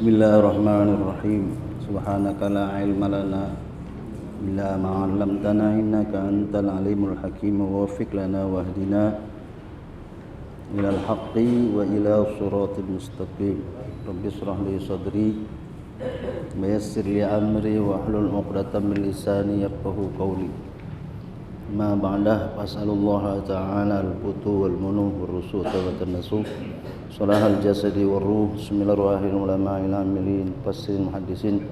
Bismillahirrahmanirrahim. Subhanaka la ilma lana illa ma 'allamtana innaka antal alimul hakim. Waffiq lana wahdina ilal haqqi wa ila siratal mustaqim. Rabbi shrah li sadri wa yassir li amri wa hlul 'uqdatam min lisani yafqahu qawli. Ma ba'dah, fas'alullaha ta'ala al-futu wal munuh wal rusuh wa tanasuh salahal jasadi wal ruh. Bismillahirrahmanirrahim. Ulama'il amilin fasirin muhaddisin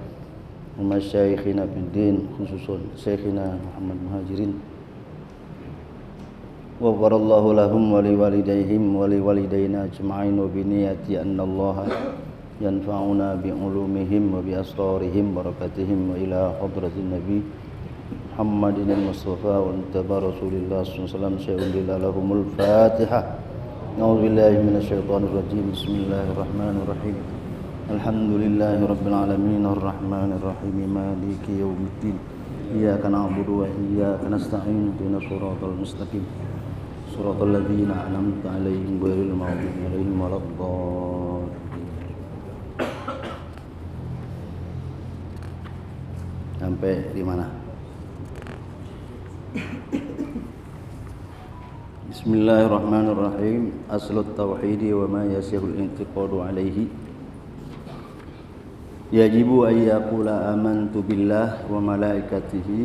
wa masyayikhina fid din, khususun syekhina Muhammad Muhajirin, wa barallahu lahum wa liwalidayhim wa liwalidayna ajma'in, wa biniyati anna allaha yanfa'una bi ulumihim wa bi asrarihim barakatihim wa ila hadratin nabi Muhammadin al-Mustafa wa antaba Rasulillah sallallahu alaihi wasallam. Syai'un lahumul Fatihah. A'udzu billahi minasyaitonir rajim. Bismillahirrahmanirrahim. Alhamdulillahi rabbil alamin arrahmanir rahim maliki yaumiddin. Iyyaka na'budu wa iyyaka nasta'in. Ihdinas siratal mustaqim. Siratal ladzina an'amta 'alaihim ghairil maghdubi 'alaihim waladdallin. Sampai di mana? Bismillahirrahmanirrahim. Aslut tauhidi wa ma yasihul intiqadu alaihi. Yajibu ayyakula amantu billah wa malaikatihi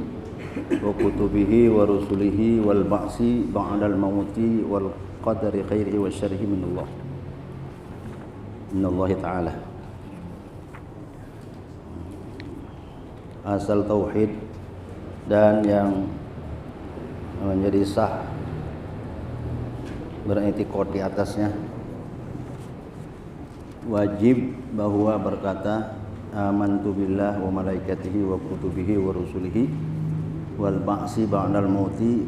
wa kutubihi wa rusulihi wal ba'si ba'dal mauti wal qadari khairihi wa syarrihi minallahi ta'ala. Asal tauhid dan yang menjadi sah beritikad di atasnya, wajib bahwa berkata amantu billah wa malaikatihi wa kutubihi wa rusulihi wal ba'si ba'dal mauti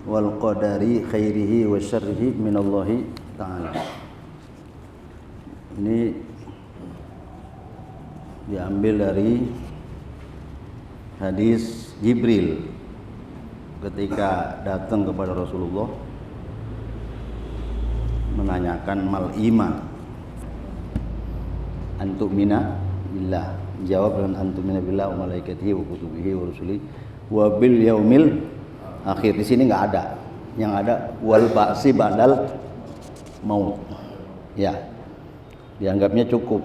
wal qadari khairihi wa syarrihi minallahi ta'ala. Ini diambil dari hadis Jibril ketika datang kepada Rasulullah menanyakan mal iman, antumina billah, jawab dengan antumina billah wa malaikatihi wa kutubihi wa rusulihi wa bil yaumil akhir. Di sini enggak ada, yang ada wal ba'si ba'dal maut. Ya, dianggapnya cukup.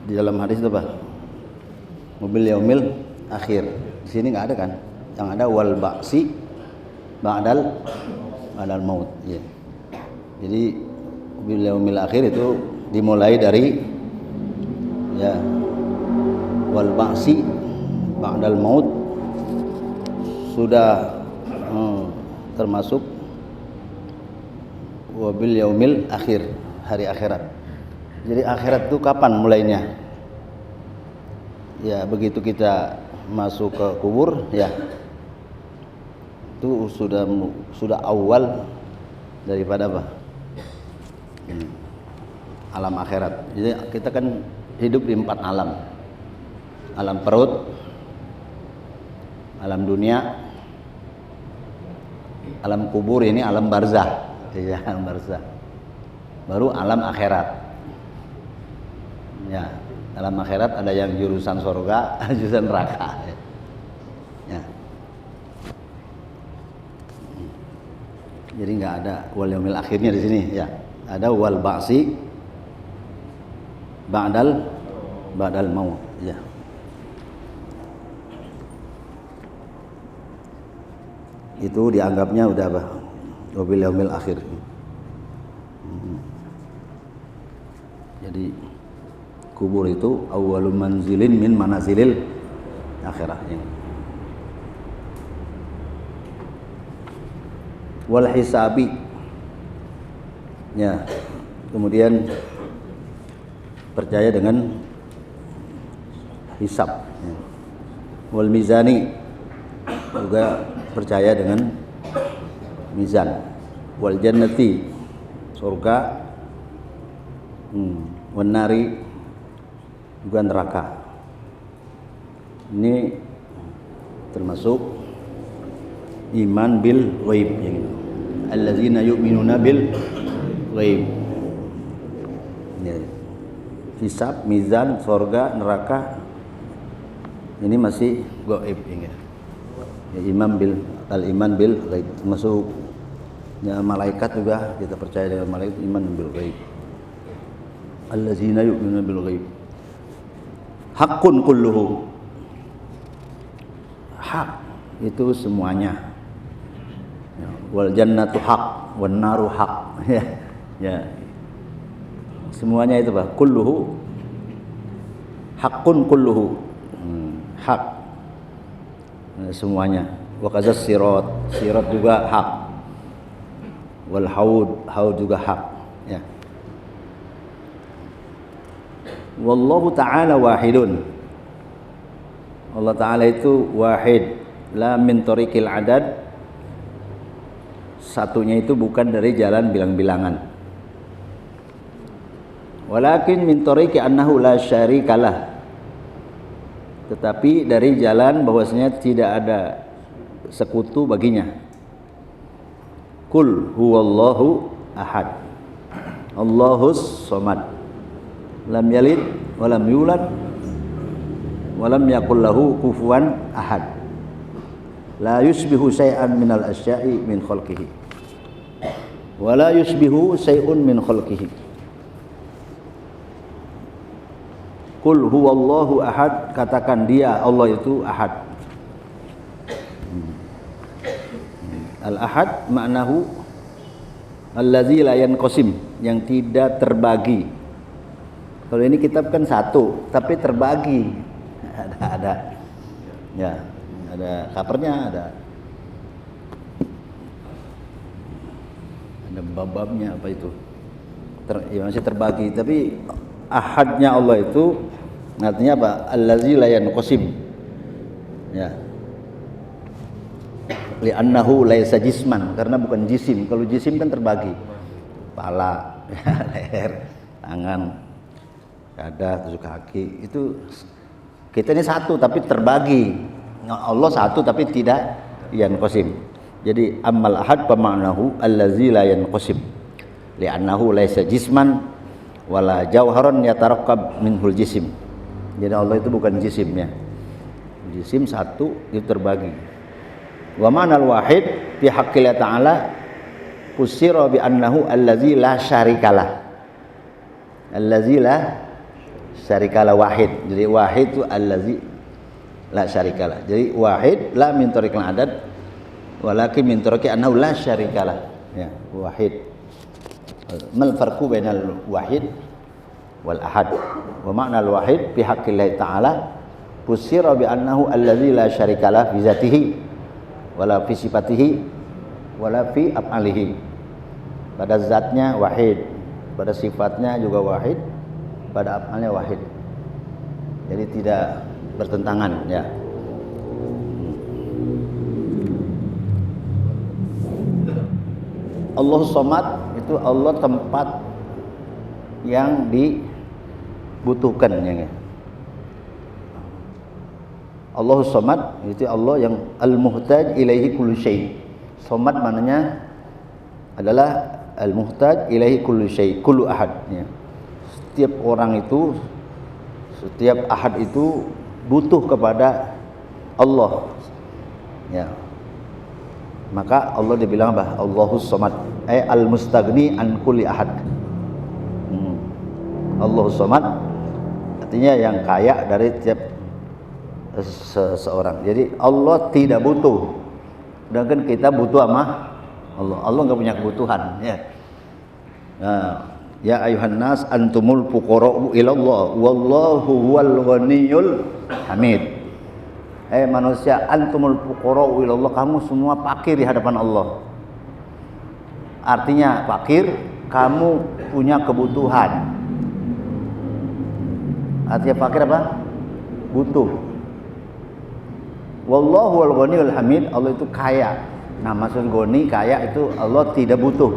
Di dalam hadis itu apa? Mobil yaumil akhir. Di sini enggak ada kan? Yang ada wal ba'si ba'dal maut. Ya. Jadi mobil yaumil akhir itu dimulai dari ya wal ba'si ba'dal maut sudah termasuk wabil yaumil akhir, hari akhirat. Jadi akhirat itu kapan mulainya? Ya begitu kita masuk ke kubur, ya itu sudah awal daripada apa? Alam akhirat. Jadi kita kan hidup di 4 alam. Alam perut, alam dunia, alam kubur, ini alam barzah. Ya, alam barzah. Baru alam akhirat. Ya, dalam akhirat ada yang jurusan surga, ada jurusan neraka. Ya. Jadi nggak ada wal yaumil akhirnya di sini. Ya, ada wal ba'si ba'dal maut. Ya. Itu dianggapnya udah apa? Wabil yaumil akhir. Jadi kubur itu awwalul manzilin min manazilil akhirah. Wal hisabi, ya, kemudian percaya dengan hisab, ya. Wal mizani, juga percaya dengan mizan. Wal jannati, surga. Wan nari, juga neraka. Ini termasuk iman bil ghaib, yang itu. allazina yu'minuna bil ghaib. Ya. Hisab, mizan, surga, neraka ini masih gaib ya. Ya, iman bil ghaib masuk. Ya, malaikat juga kita percaya dengan malaikat, iman bil ghaib. Allazina yu'minuna bil ghaib. Haqqun kulluhu. Hak itu semuanya. Ya, wal jannatu haq, wan naru haq. Ya. Ya. Semuanya itu Pak, kulluhu. Haqqun kulluhu. Hak. Semuanya. Wa qazas sirat juga hak. Wal haud juga hak. Ya. Wallahu ta'ala wahidun. Allah Ta'ala itu wahid, la min tariqil adad. Satunya itu bukan dari jalan bilang-bilangan. Walakin min tariqi annahu la syarikalah. Tetapi dari jalan bahwasanya tidak ada sekutu baginya. Qul huwallahu ahad. Allahus samad. Lam yalid wa lam yulad wa lam yakul lahu kufuwan ahad. La yusbihu syai'an minal asya'i min khalqihi. Wa la yusbihu syai'un min khalqihi. Qul huwallahu ahad, katakan dia Allah itu ahad. Al-ahad maknahu allazi la yanqasim, yang tidak terbagi. Kalau ini kitab kan satu tapi terbagi. Ada ya, ada covernya, ada bab-babnya apa itu. Ya masih terbagi, tapi ahadnya Allah itu artinya apa? Allazi la yanqasim. Ya. Li'annahu laisa jisman, karena bukan jisim. Kalau jisim kan terbagi. Kepala, leher, tangan, dada, tusuk kaki. Itu kita ini satu tapi terbagi. Allah satu tapi tidak yanqasim. Jadi ammal ahad pama'nahu allazi la yanqasim. Li'annahu laisa jisman wala jauharon yatarakkab minhul jisim. Jadi Allah itu bukan jisimnya. Jisim satu itu terbagi. Wa ma'nal wahid fi haqqillah ta'ala fusira bi annahu allazi la syarikalah. Allazi la syarikalah wahid. Jadi wahid itu allazi la syarikalah. Jadi wahid la min tariqil adad walakin min tariqi annahu la syarikalah. Ya, wahid. Mal farqu bainal wahid wal ahad. Wa ma'nal wahid fi haqqillah ta'ala fusira bi annahu allazi la syarikalah fi zatihi wala fi sifatihi wala fi af'alihi. Pada zatnya wahid, pada sifatnya juga wahid, pada af'alnya wahid. Jadi tidak bertentangan ya. Allah Somad itu Allah tempat yang dibutuhkan ya. Allahu Somad itu Allah yang al-muhtaj ilaihi kullu syai'. Somad maknanya adalah al-muhtaj ilaihi kullu syai', kullu ahad ya. Setiap orang itu, setiap ahad itu butuh kepada Allah ya. Maka Allah dibilang apa? Allahus Somad, al-mustaghni an kulli ahad. Allahus Somad artinya yang kaya dari tiap seseorang. Jadi Allah tidak butuh, sedangkan kita butuh sama Allah. Allah nggak punya kebutuhan ya. Ya ayuhan nas antumul fuqara'u ilallah wallahu huwal ghaniyul hamid. Manusia, antumul fuqara'u ilallah, kamu semua fakir di hadapan Allah. Artinya fakir, kamu punya kebutuhan. Artinya fakir apa? Butuh. Wallahu wal ghaniyul hamid, Allah itu kaya. Nah, maksud goni kaya itu Allah tidak butuh.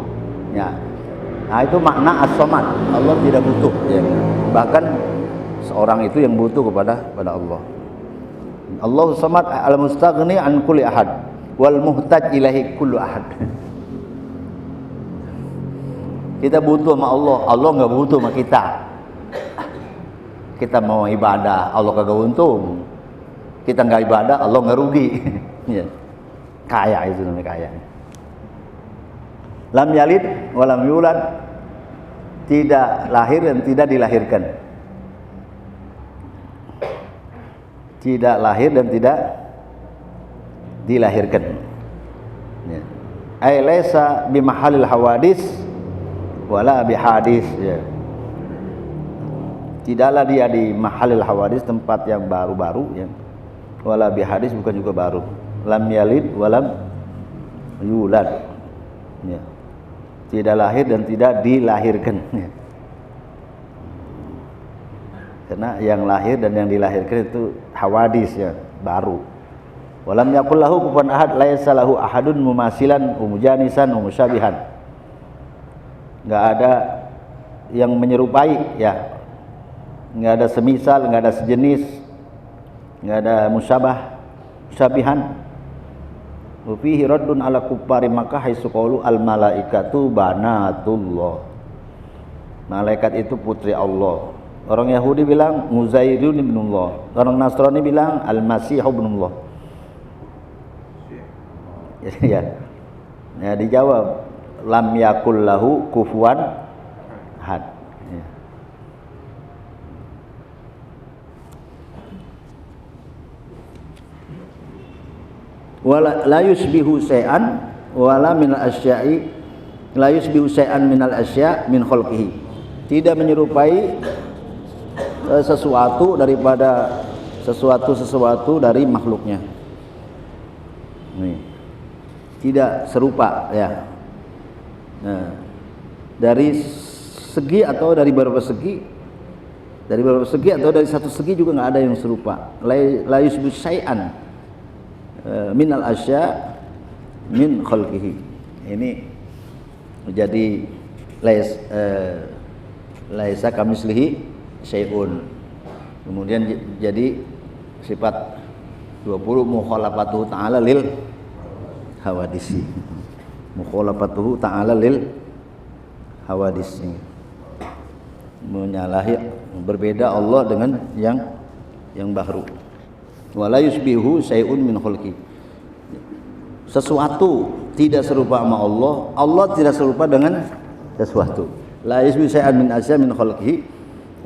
Ya. Nah, itu makna as-somad. Allah tidak butuh. Ya. Bahkan seorang itu yang butuh kepada Allah. Allahu samad al-mustaghni an kulli ahad wal muhtaj ilaihi kullu ahad. Kita butuh sama Allah, Allah nggak butuh sama kita. Kita mau ibadah, Allah kagak untung. Kita nggak ibadah, Allah nggak rugi. Ya. Kaya itu namanya kaya. Lam yalid walam yulad, tidak lahir dan tidak dilahirkan. Tidak lahir dan tidak dilahirkan. Ya. Ai laisa bimahalil hawadis wala bihadis. Ya. Tidaklah dia di mahalil hawadis, tempat yang baru-baru, ya. Wala bihadis, bukan juga baru. Lam yalid walam yulad. Ya. Tidak lahir dan tidak dilahirkan. Ya. Karena yang lahir dan yang dilahirkan itu hawadis, ya, baru. Walam yakul lahu kufuwan ahad, laisa lahu ahadun mumasilan umujanisan umusyabihan. Enggak ada yang menyerupai, ya. Enggak ada semisal, enggak ada sejenis, enggak ada musyabihan. Wa fihi raddun ala kuffari Makkah haitsu qaulu al malaikatu banatullah. Malaikat itu putri Allah. Orang Yahudi bilang Muzairun ibnullah. Orang Nasrani bilang Al-Masih ibnullah. Ya. Ya, dijawab lam yakul lahu kufuwan ahad. Ya. Wala la yusbihu syai'an wala minal asya'i la yusbihu syai'an minal asya' min khalqihi. Tidak menyerupai sesuatu daripada sesuatu dari makhluknya. Nih. Tidak serupa, ya. Nah, dari segi atau dari beberapa segi, atau dari satu segi juga nggak ada yang serupa. La yusbihu syai'an minal asya min khalqihi. Ini menjadi laisa kamislihi syai'un. Kemudian jadi sifat 20 mukhalafatuhu ta'ala lil hawadisi. Mukhalafatuhu ta'ala lil hawadisi. Menyalahi, berbeda Allah dengan yang baru. Wala yusbihu syai'un min khalqi. Sesuatu tidak serupa sama Allah, Allah tidak serupa dengan sesuatu. La yusbihu syai'an min asya min khalqihi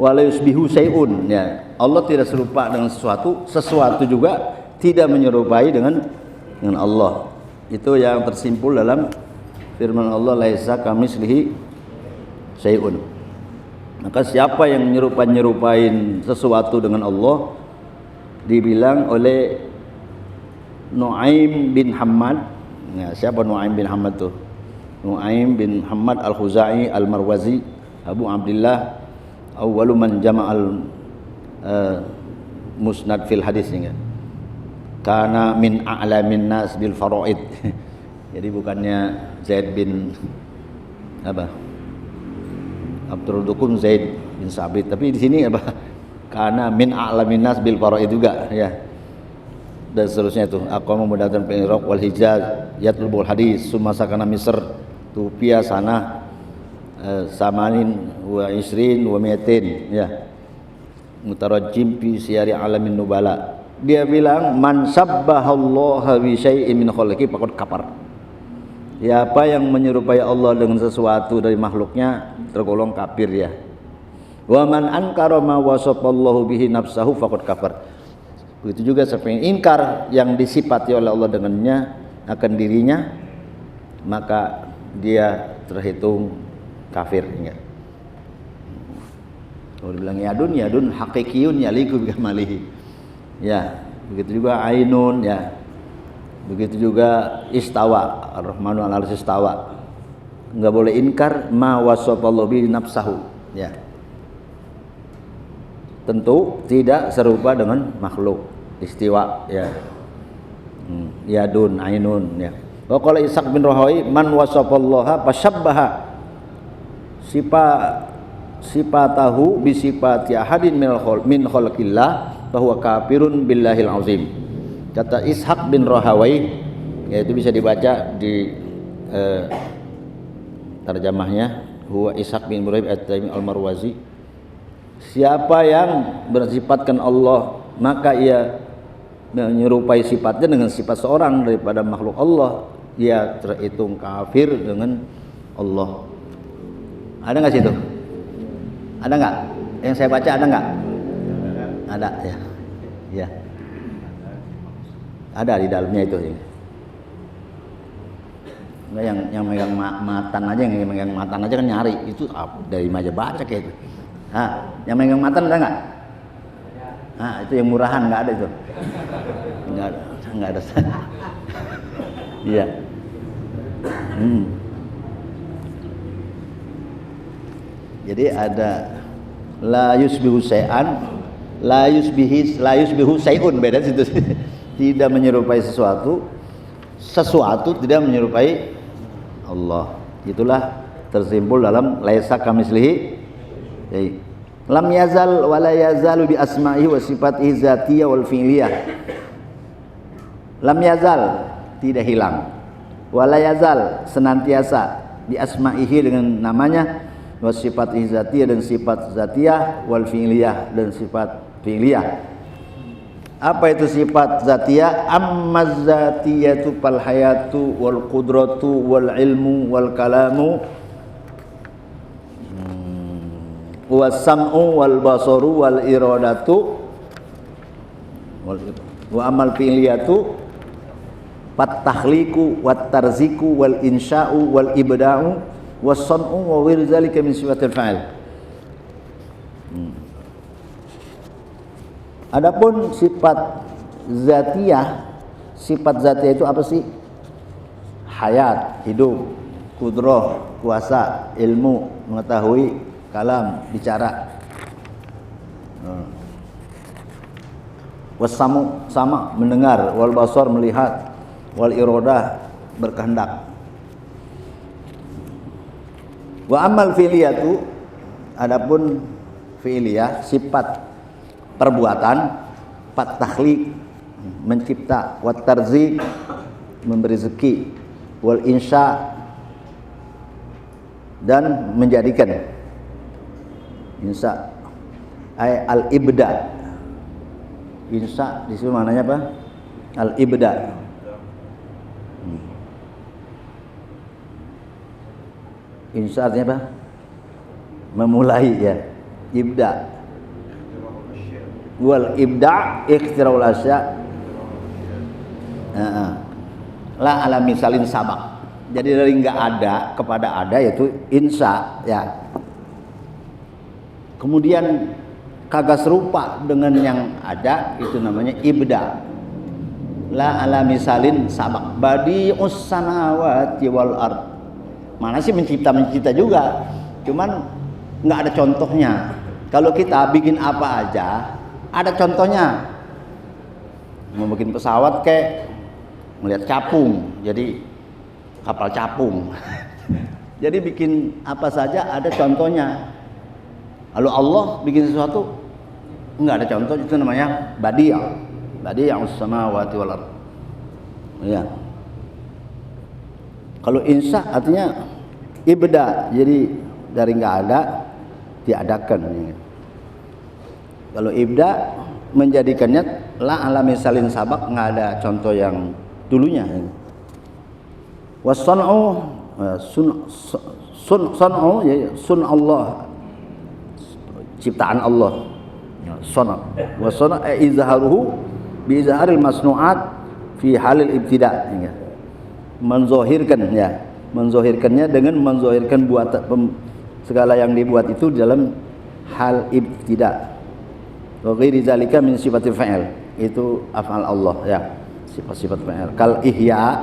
wala yusbihu syai'un. Ya, Allah tidak serupa dengan sesuatu juga tidak menyerupai dengan Allah. Itu yang tersimpul dalam firman Allah laisa kamislihi syai'un. Maka siapa yang nyerupain sesuatu dengan Allah, dibilang oleh Nu'aim bin Hammad. Ya, siapa Nu'aim bin Hammad tuh? Nu'aim bin Hammad al-Khuzai al-Marwazi Abu Abdullah awwalu man jama'al musnad fil hadis ya. Kana min a'lamin nas bil faraid. Jadi bukannya Zaid bin Abdul Dukum Zaid bin Sabit, tapi di sini karena min a'lamin nas bil faraid juga, ya. Dan seterusnya itu aqama mudatan fil Iraq wal Hijaz yatlubul hadis summa sakana Misr tupia sana samanin wa isrin wa miatin, ya. Mutarajjim fi siyari alamin nubala. Dia bilang man sabbahallaha bi syai'in min khalqi faqad kafar. Siapa yang menyerupai Allah dengan sesuatu dari makhluknya tergolong kafir, ya. Wa man ankara ma wasafallahu bihi nafsahu faqad kafar. Begitu juga siapa yang ingkar yang disifati oleh Allah dengannya akan dirinya, maka dia terhitung kafir, ya. Kalau dibilang yadun hakikiyun yaliku bikamalihi. Ya, begitu juga ainun, ya. Begitu juga istawa, ar-Rahmanu 'alal 'arsy istawa. Enggak boleh ingkar ma wasafallahu bi nafsahu, ya. Tentu tidak serupa dengan makhluk. Istiwa, ya. Yadun, ainun, ya. Wa qala Ishaq bin Rahawi man wasafallaha fasyabbaha sifatahu bi sifati ahadin min khalqillah bahwa kafirun billahil azim. Kata Ishaq bin Rahawi, yaitu bisa dibaca di terjemahnya huwa Ishaq bin Ibrahim At-Taimi Al-Marwazi. Siapa yang bersifatkan Allah, maka ia menyerupai sifatnya dengan sifat seorang daripada makhluk Allah, ia terhitung kafir dengan Allah. Ada nggak situ? Ada nggak? Yang saya baca ada nggak? Ada ya. Ya. Ada di dalamnya itu. Enggak yang megang matan aja, yang megang matan aja kan nyari itu dari mana baca kayak itu. Yang megang matan ada nggak? Itu yang murahan nggak ada itu. Nggak ada. Iya. Jadi ada la yusbihu syai'an, la yusbihu syai'un, beda situ. Tidak menyerupai sesuatu tidak menyerupai Allah. Itulah tersimpul dalam laisa kamitslihi. Lam yazal wa la yazalu bi asma'ihi wa sifatihi dzatiyah wal fi'liyah. Lam yazal, tidak hilang. Wa la yazal, senantiasa, bi asma'ihi dengan namanya, wa sifatihi dzatiyah dan sifat dzatiyah, wal fi'liyah dan sifat fi'liyah. Apa itu sifat dzatiyah? Amma dzatiyatu fal hayatu wal qudratu wal ilmu wal kalamu was sam'u wal basaru wal iradatu wa amal fi'liyatu wat takhliqu wat tarziku wal insya'u wal ibda'u was san'u wa ghairu dzalika min sifatil fa'il. Adapun sifat zatiyah itu apa sih? Hayat, hidup, kudrah, kuasa, ilmu, mengetahui, kalam, bicara. Wasamu, sama, mendengar, wal basar, melihat, wal iradah, berkehendak. Wa amal fi'liyatu, adapun fi'liyah sifat perbuatan, pat takhliq, mencipta, wat tarzik, memberi rezeki, wal insya, dan menjadikan. Insya ay al ibda. Insya di situ maknanya apa? Al ibda. Insya artinya apa? Memulai ya. Ibda. Wal ibda' ikhtira'ul asya' la ala misalin sabak. Jadi dari enggak ada kepada ada, yaitu insya ya. Kemudian kagak serupa dengan yang ada, itu namanya ibda. La ala misalin sabak. Badi'us samawati wal ard. Mana sih mencipta juga, cuman enggak ada contohnya. Kalau kita bikin apa aja ada contohnya. Mau bikin pesawat kayak melihat capung, jadi kapal capung. Jadi bikin apa saja ada contohnya. Lalu Allah bikin sesuatu enggak ada contoh, itu namanya badi'us samawati wal ard. Ya. Kalau insya artinya ibda, jadi dari enggak ada diadakan. Kalau ibda menjadikannya la ala misalin sabak, enggak ada contoh yang dulunya. Wasan'u sun'u ya sun Allah, ciptaan Allah. Sana wa sana izharuhu bi izharil masnu'at fi halil ibtida'. Menzohirkan ya, menzohirkannya dengan menzohirkan segala yang dibuat itu dalam hal ibtida'. Wa ghairi zalika min sifatil fa'il, itu af'al Allah ya, sifat-sifat fa'il. Kal ihya,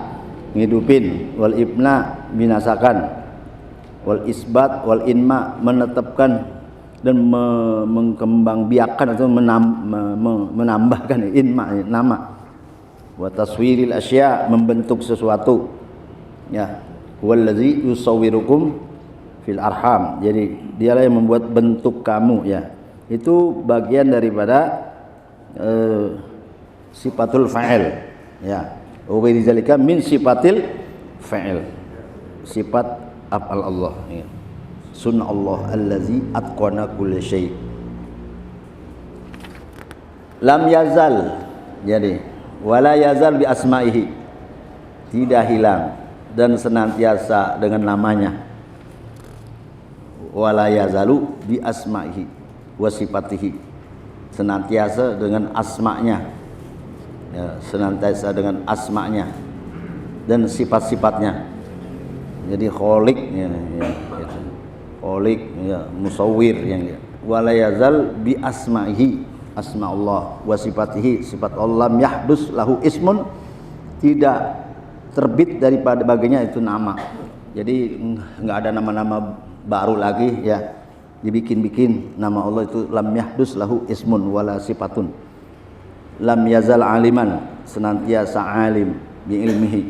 ngidupin, wal ibna, binasakan, wal isbat, wal inma, menetapkan dan mengembangbiakkan atau menambahkan, inma nama, wa taswiril asya, membentuk sesuatu ya, wallazi yusawwirukum fil arham, jadi dialah yang membuat bentuk kamu ya. Itu bagian daripada sifatul fa'il ya. Wa bidzalika min sifatil fa'il, sifat af'al Allah ya. Sunnah Allah allazi atqana kulli syai. Lam yazal, jadi wala yazal bi asma'ihi, tidak hilang dan senantiasa dengan namanya. Wala yazalu bi asma'ihi wa sifatihi, senantiasa dengan asma'nya, ya, senantiasa dengan asma'nya dan sifat-sifatnya. Jadi khaliq ya, gitu. Khaliq ya, musawwir yang ya. Wala yazal bi asma'ihi, asma Allah, wa sifatihi, sifat Allah, yahdus lahu ismun, tidak terbit daripada baginya itu nama. Jadi enggak ada nama-nama baru lagi ya, dibikin-bikin. Nama Allah itu lam yahdus lahu ismun wala sifatun. Lam yazal aliman, senantiasa alim bi ilmihi,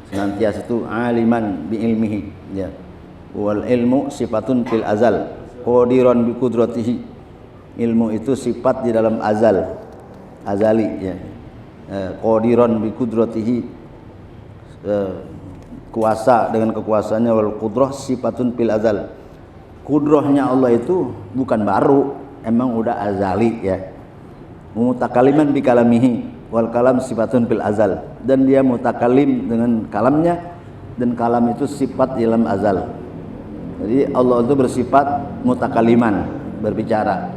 senantiasa itu aliman bi ilmihi ya. Wal ilmu sifatun fil azal qadiran bi qudratihi, ilmu itu sifat di dalam azal, azali ya. Qadiran bi qudratihi, kuasa dengan kekuasaannya. Wal qudrah sifatun fil azal, kudrahnya Allah itu bukan baru, emang udah azali ya. Mutakaliman bi kalamihi, wal kalam sifatun fil azal, dan dia mutakalim dengan kalamnya, dan kalam itu sifat di dalam azal. Jadi Allah itu bersifat mutakaliman, berbicara.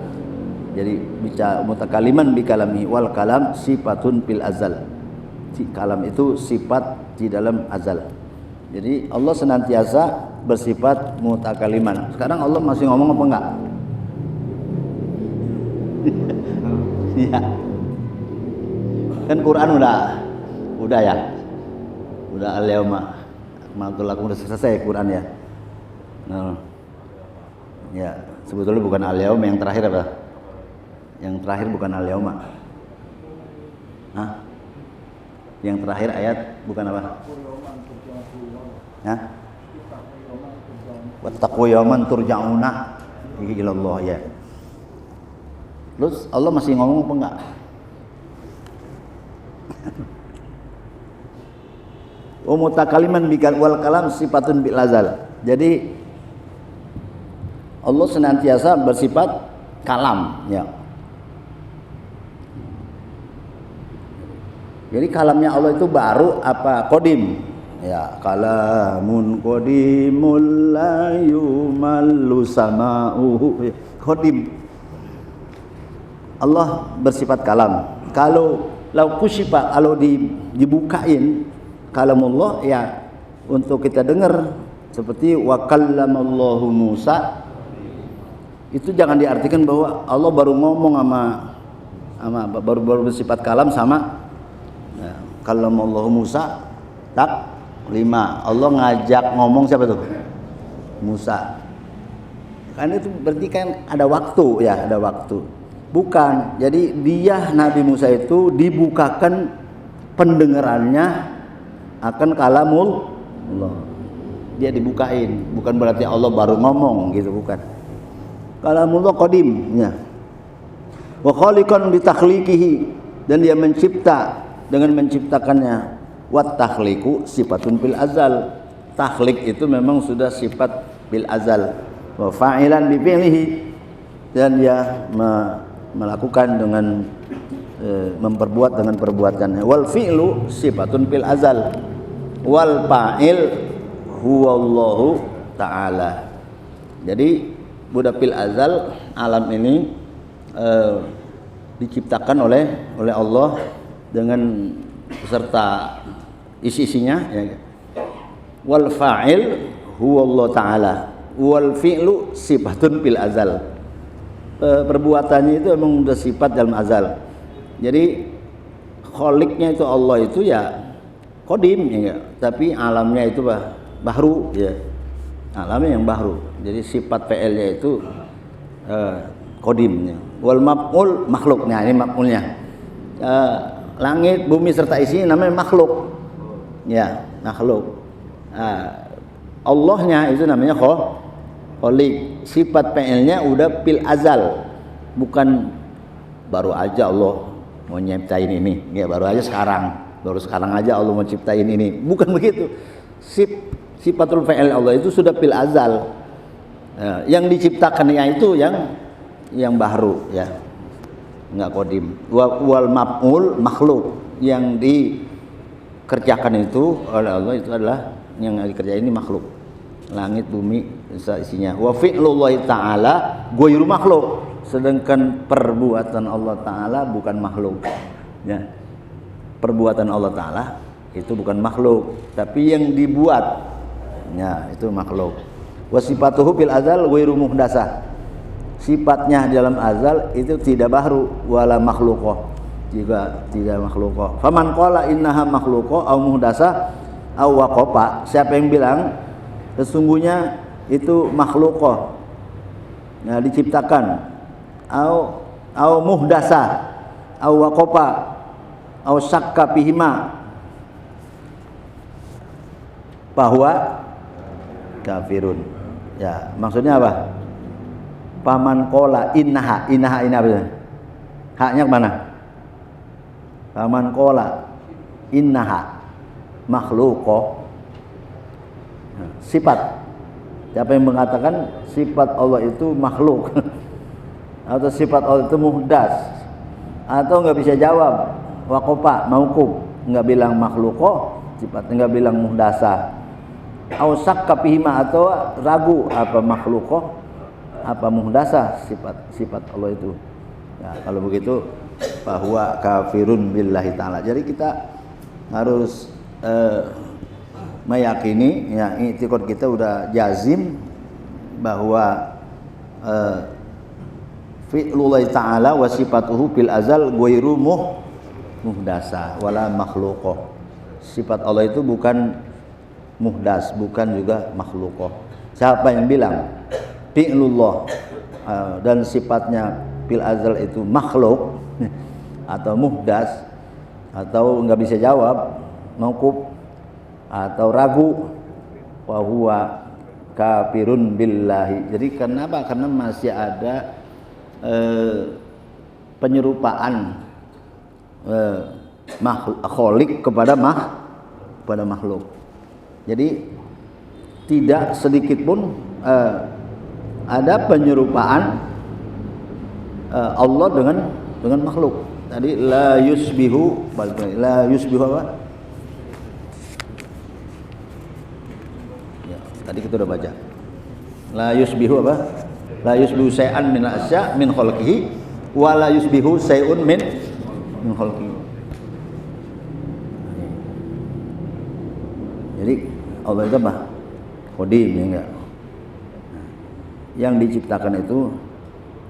Jadi bicara mutakaliman bi kalamihi, wal kalam sifatun fil azal, kalam itu sifat di dalam azal. Jadi Allah senantiasa bersifat mutakaliman. Sekarang Allah masih ngomong apa enggak? Iya. Kan Quran udah ya. Udah al-yauma akmaltu lakum, udah selesai Quran ya. Nah. Ya, sebetulnya bukan al-yauma yang terakhir apa? Yang terakhir bukan al-yauma. Hah? Yang terakhir ayat bukan apa? Hah? Wattaqu yawman turja'una ila Allah ya. Terus Allah masih ngomong apa enggak? Mutakaliman bikal wal kalam sifatun bil azal. Jadi Allah senantiasa bersifat kalam ya. Jadi kalamnya Allah itu baru apa qadim? Ya, kalamun qadimul la yumallu sama'uhu. Qadim. Allah bersifat kalam. Kalau kusyifa, kalau dibukain kalamullah ya untuk kita dengar, seperti wa kallamallahu Musa, itu jangan diartikan bahwa Allah baru ngomong baru bersifat kalam sama ya, kallamallahu Musa tak 5. Allah ngajak ngomong siapa tuh? Musa. Kan itu berarti kan ada waktu ya, ada waktu. Bukan. Jadi dia Nabi Musa itu dibukakan pendengarannya akan kalamul Allah. Dia dibukain, bukan berarti Allah baru ngomong gitu, bukan. Kalamullah qadim ya. Wa khaliqan bi takhliqihi, dan dia mencipta dengan menciptakannya. Wat takhliqu sifatun fil azal, takhliq itu memang sudah sifat bil azal. Wa fa'ilan bi fi'lihi, dan dia melakukan dengan memperbuat dengan perbuatannya. Wal fi'lu sifatun fil azal, wal fa'il huwallahu ta'ala. Jadi budak fil azal, alam ini diciptakan oleh Allah dengan beserta isi-isinya ya. Wal fa'il huwallahu ta'ala, wal fi'lu sifatun fil azal. Perbuatannya itu memang sudah sifat dalam azal. Jadi kholiknya itu Allah itu ya qadim ya, tapi alamnya itu bahru ya. Alamnya yang bahru. Jadi sifat fi'ilnya itu qadimnya. Wal maf'ul makhluknya, ini maf'ulnya. Langit, bumi serta isinya namanya makhluk. Ya, makhluk. Allahnya itu namanya khalik. Sifat fi'ilnya udah fil azal. Bukan baru aja Allah mau nyiptain ini. Ya, baru aja sekarang. Baru sekarang aja Allah mau ciptain ini. Bukan begitu. Sifatul fi'il Allah itu sudah fil azal. Yang diciptakannya itu yang baru ya, enggak kodim. Wal maf'ul makhluk, yang dikerjakan itu oleh Allah itu adalah yang dikerjain ini makhluk. Langit, bumi, isinya. Wa fi'lullahi ta'ala ghairu makhluk, sedangkan perbuatan Allah Ta'ala bukan makhluk ya. Perbuatan Allah Ta'ala itu bukan makhluk, tapi yang dibuat ya itu makhluk. Wa sifatuhu fil azal ghairu muhdasah, sifatnya dalam azal itu tidak baru, wala makhluqah, juga tidak makhluqah. Faman qala innaha makhluqah aw muhdasah aw waqafa, siapa yang bilang sesungguhnya itu makhluqah, ya, diciptakan, au muhdasa, au waqafa, au syakka fihima, bahwa kafirun. Ya, maksudnya apa? Paman qala innaha apa? Haknya kemana? Paman qala innaha makhluqah, sifat. Siapa yang mengatakan sifat Allah itu makhluk atau sifat Allah itu muhdas, atau nggak bisa jawab waqafa mauquf, nggak bilang makhluqah sifat, nggak bilang muhdasa, au syakka fihima, atau ragu apa makhluqah apa muhdasa sifat Allah itu. Ya, kalau begitu bahwa kafirun billahi ta'ala. Jadi kita harus meyakini ya, i'tiqad kita udah jazim bahwa fi'lullahi ta'ala wa sifatuhu fil azal ghairu muhdasa wala makhluqah. Sifat Allah itu bukan muhdas, bukan juga makhluqah. Siapa yang bilang fi'lullah dan sifatnya fil azal itu makhluk atau muhdas, atau nggak bisa jawab, mauquf atau ragu, wa huwa kafirun billahi. Jadi kenapa? Karena masih ada penyerupaan khalik kepada makhluk. Jadi tidak sedikit pun ada penyerupaan Allah dengan makhluk. Tadi la yusbihu apa? Tadi kita udah baca. La yusbihu apa? La yusbihu syai'an min asya min khalqihi wa la yusbihu syai'un min khalqihi. Jadi Allah itu apa? Qadim, ya enggak? Yang diciptakan itu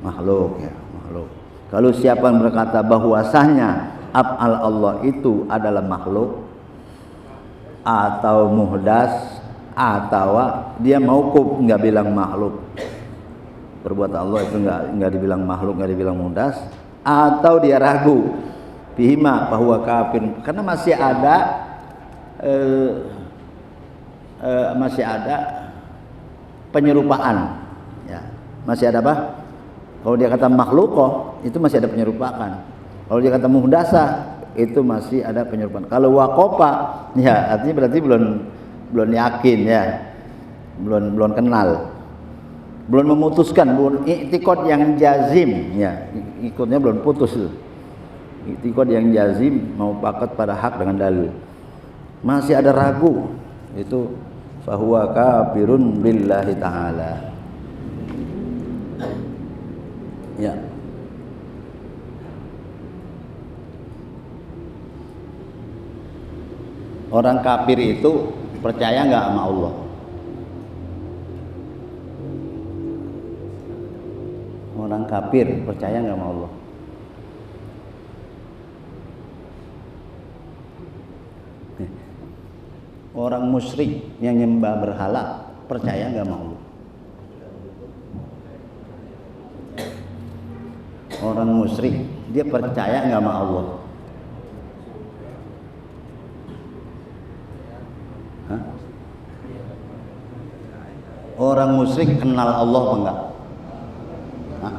makhluk ya, makhluk. Kalau siapa yang berkata bahwasanya af'al Allah itu adalah makhluk atau muhdas, atau dia mauquf, nggak bilang makhluk, perbuatan Allah itu nggak dibilang makhluk, nggak dibilang muhdas, atau dia ragu bihima bahwa kafir, karena masih ada penyerupaan ya, masih ada apa? Kalau dia kata makhluqah itu masih ada penyerupaan, kalau dia kata muhdasa itu masih ada penyerupaan. Kalau waqafa ya artinya berarti belum yakin ya, belum kenal, belum memutuskan, belum i'tiqad yang jazim ya, ikutnya belum putus, i'tiqad yang jazim mau pakat pada hak dengan dalil, masih ada ragu, itu fahuwa kafirun billahi ta'ala ya. Orang kafir itu percaya nggak sama Allah? Orang kafir percaya nggak sama Allah? Orang musyrik yang nyembah berhala percaya nggak sama Allah? Orang musyrik dia percaya nggak sama Allah? Hah? Orang musyrik kenal Allah apa enggak? Hah?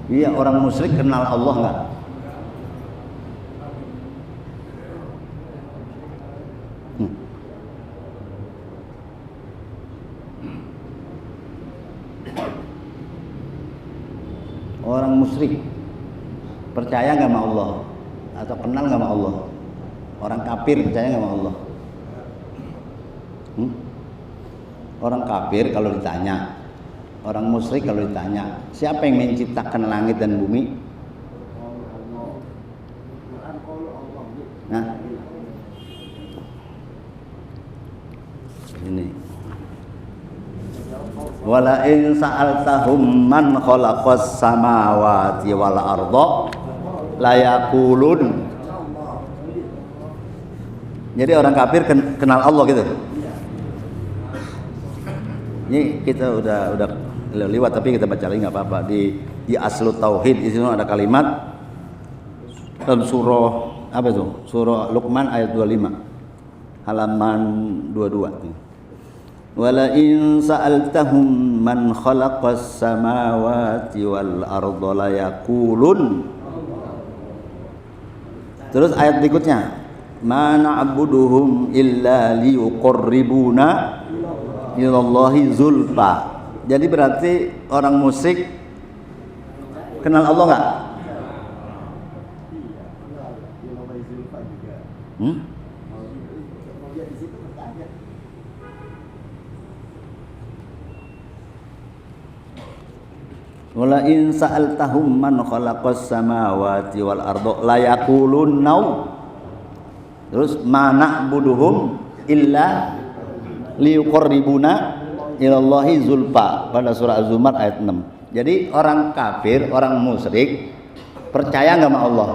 Iya, orang musyrik kenal Allah enggak? Orang musyrik percaya nggak sama Allah atau kenal nggak sama Allah? Orang kafir percaya nggak sama Allah? Orang kafir kalau ditanya, orang musyrik kalau ditanya, siapa yang menciptakan langit dan bumi? Nah, ini. Wala in sa'altahum man khalaqas samawati wal arda la yaqulun. Jadi orang kafir kenal Allah gitu. Ini kita udah lewat tapi kita baca lagi nggak apa-apa di Aslut Tauhid. Di situ ada kalimat dalam surah apa itu? Surah Luqman ayat 25. Halaman 22. Wala in sa'altahum man khalaqas samawati wal arda la yaqulun. Terus ayat berikutnya, ma na'buduhum illa liyuqarribuna ilallahi zulfa. Jadi berarti orang musyrik kenal Allah enggak? Wala in sa'altahum man khalaqas samawati wal arda la yaqulun nau. Terus ma na'buduhum illa liyuqarribuna ilallahi zulfa pada surah Az-Zumar ayat 6. Jadi orang kafir, orang musyrik percaya enggak sama Allah?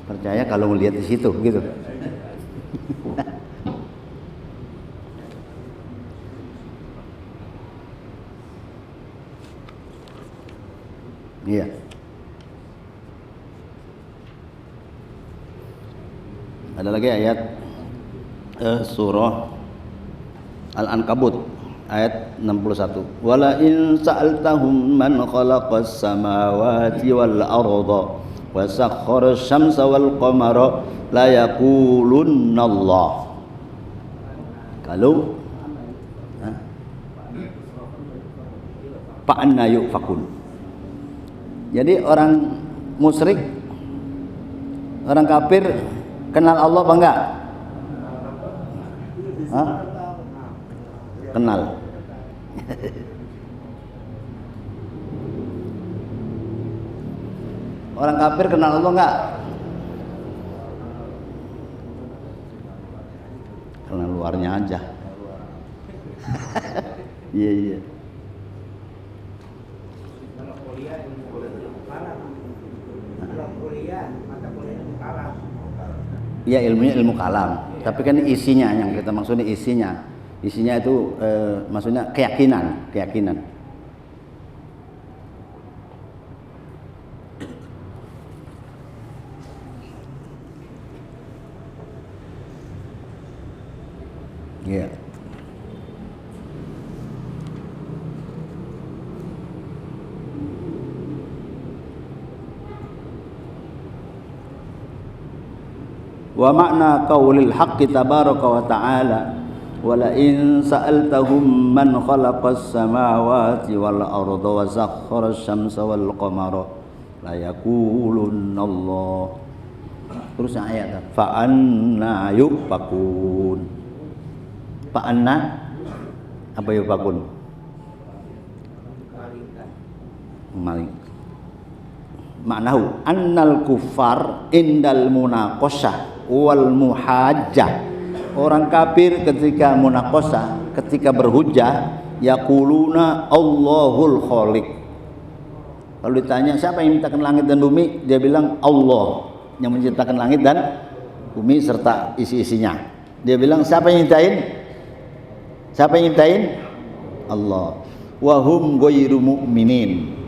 Percaya kalau melihat di situ gitu. Iya. Ada lagi ayat surah Al-Ankabut ayat 61. Wala in sa'altahum man khalaqas samawati wal arda wa sakhkhara asy-syamsa wal qamara la yaqulunna Allah. Kalau fa'anna yufakun. Jadi orang musyrik, orang kafir kenal Allah apa enggak? Hah? Kenal. Orang kafir kenal Allah enggak? Kenal luarnya aja. Iya iya. Iya, ilmunya ilmu kalam, tapi kan isinya yang kita maksudnya isinya itu maksudnya keyakinan. Iya. Wa makna qaulil haqqi tabaraka wa ta'ala wala in sa'altahum man khalaqas samawati wal arda wa sakhkhara asy-syamsa wal qamara la yaqulunna Allah. Terus ayat fa anna yufakun. Fa anna apa yufakun? Maling. Maknahu annal kuffar indal munaqashah wal muhajjah. Orang kafir ketika munaqashah, ketika berhujjah, yaquluna Allahul Khaliq. Kalau ditanya siapa yang menciptakan langit dan bumi, dia bilang Allah yang menciptakan langit dan bumi serta isi-isinya. Dia bilang siapa yang nyiptain? Siapa yang nyiptain? Allah. Wa hum ghairu mu'minin.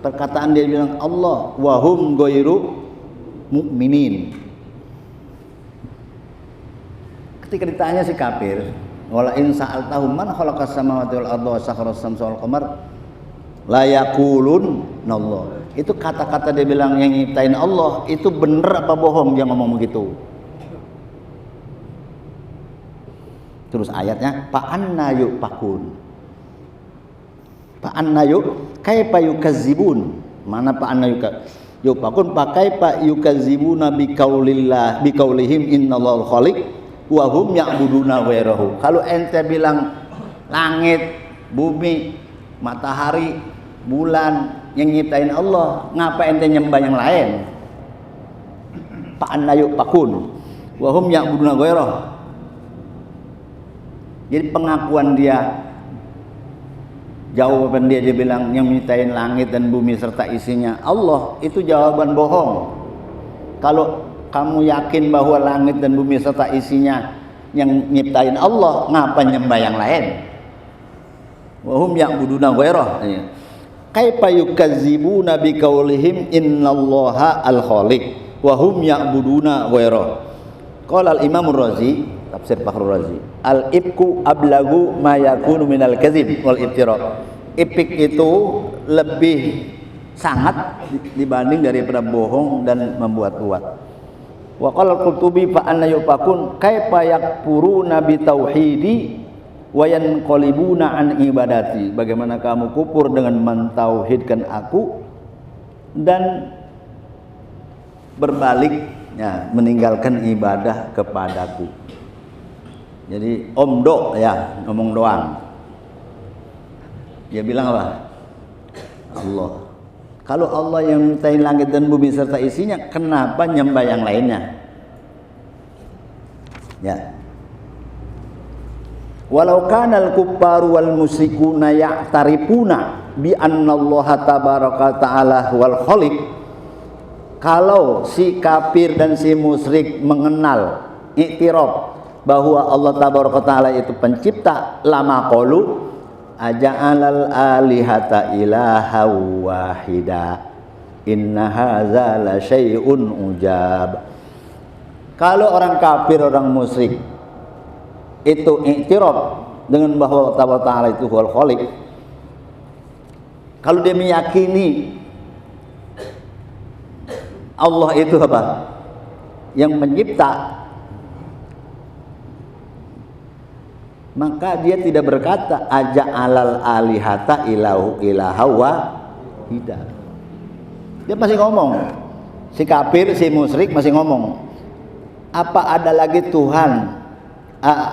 Perkataan dia bilang Allah wa hum ghairu mu'minin. Ketika ditanya si kafir, wala in sa'altahum man khalaqas samawati wal arda wa sakhkhara asy-syamsa wal qamar la yaqulun Allah. Itu kata-kata dia bilang yang nyiptain Allah itu bener apa bohong dia ngomong begitu? Terus ayatnya fa'anna yufakun. Fa'anna kaifa yukazzibun. Mana fa'anna yufakun pakai pa yukazzibuna biqaulihim innallahu khaliq wa hum ya'buduna ghairahu. Kalau ente bilang langit, bumi, matahari, bulan yang nyiptain Allah, ngapa ente nyembah yang lain? Fa'anna yufakun wa hum ya'buduna ghairahu. Jadi pengakuan dia, jawaban dia bilang yang nyiptain langit dan bumi serta isinya Allah, itu jawaban bohong. Kalau kamu yakin bahwa langit dan bumi serta isinya yang nyiptain Allah, ngapa nyembah yang lain? Wa hum ya'buduna ghairah. Kaifa yukazzibuna biqaulihim innallaha al-khaliq wa hum ya'buduna ghairah. Qala al-Imam Ar-Razi, tafsir Fakhrul Razi, al-ibku ablagu ma yakunu minal kadzib wal iftira. Ipik itu lebih sangat dibanding daripada bohong dan membuat-buat. Wa qala al-Qurtubi fa anna yufakun kaifa yakfuruna bi tauhidi wa yanqalibuna an ibadati. Bagaimana kamu kufur dengan mentauhidkan aku dan berbalik, ya, meninggalkan ibadah kepadaku. Jadi omdo, ya, ngomong doang. Dia bilang apa? Allah. Kalau Allah yang menciptain langit dan bumi serta isinya, kenapa nyembah yang lainnya? Ya. Walau kana al-kuffaru wal musyrikuna ya'tarifuna bi anna Allah tabaraka ta'ala wal khaliq. Kalau si kafir dan si musyrik mengenal, iktiraf bahwa Allah tabaraka ta'ala itu pencipta, lama qalu aja'alal alihata ilaha wahida inna hadza la syai'un ujab. Kalau orang kafir, orang musyrik itu iktiraf dengan bahwa Allah tabaraka ta'ala itu wal khaliq, kalau dia meyakini Allah itu apa? Yang mencipta, maka dia tidak berkata aja'alal alihata ilahu ilaha wahida. Dia masih ngomong, si kafir, si musyrik masih ngomong, apa ada lagi Tuhan?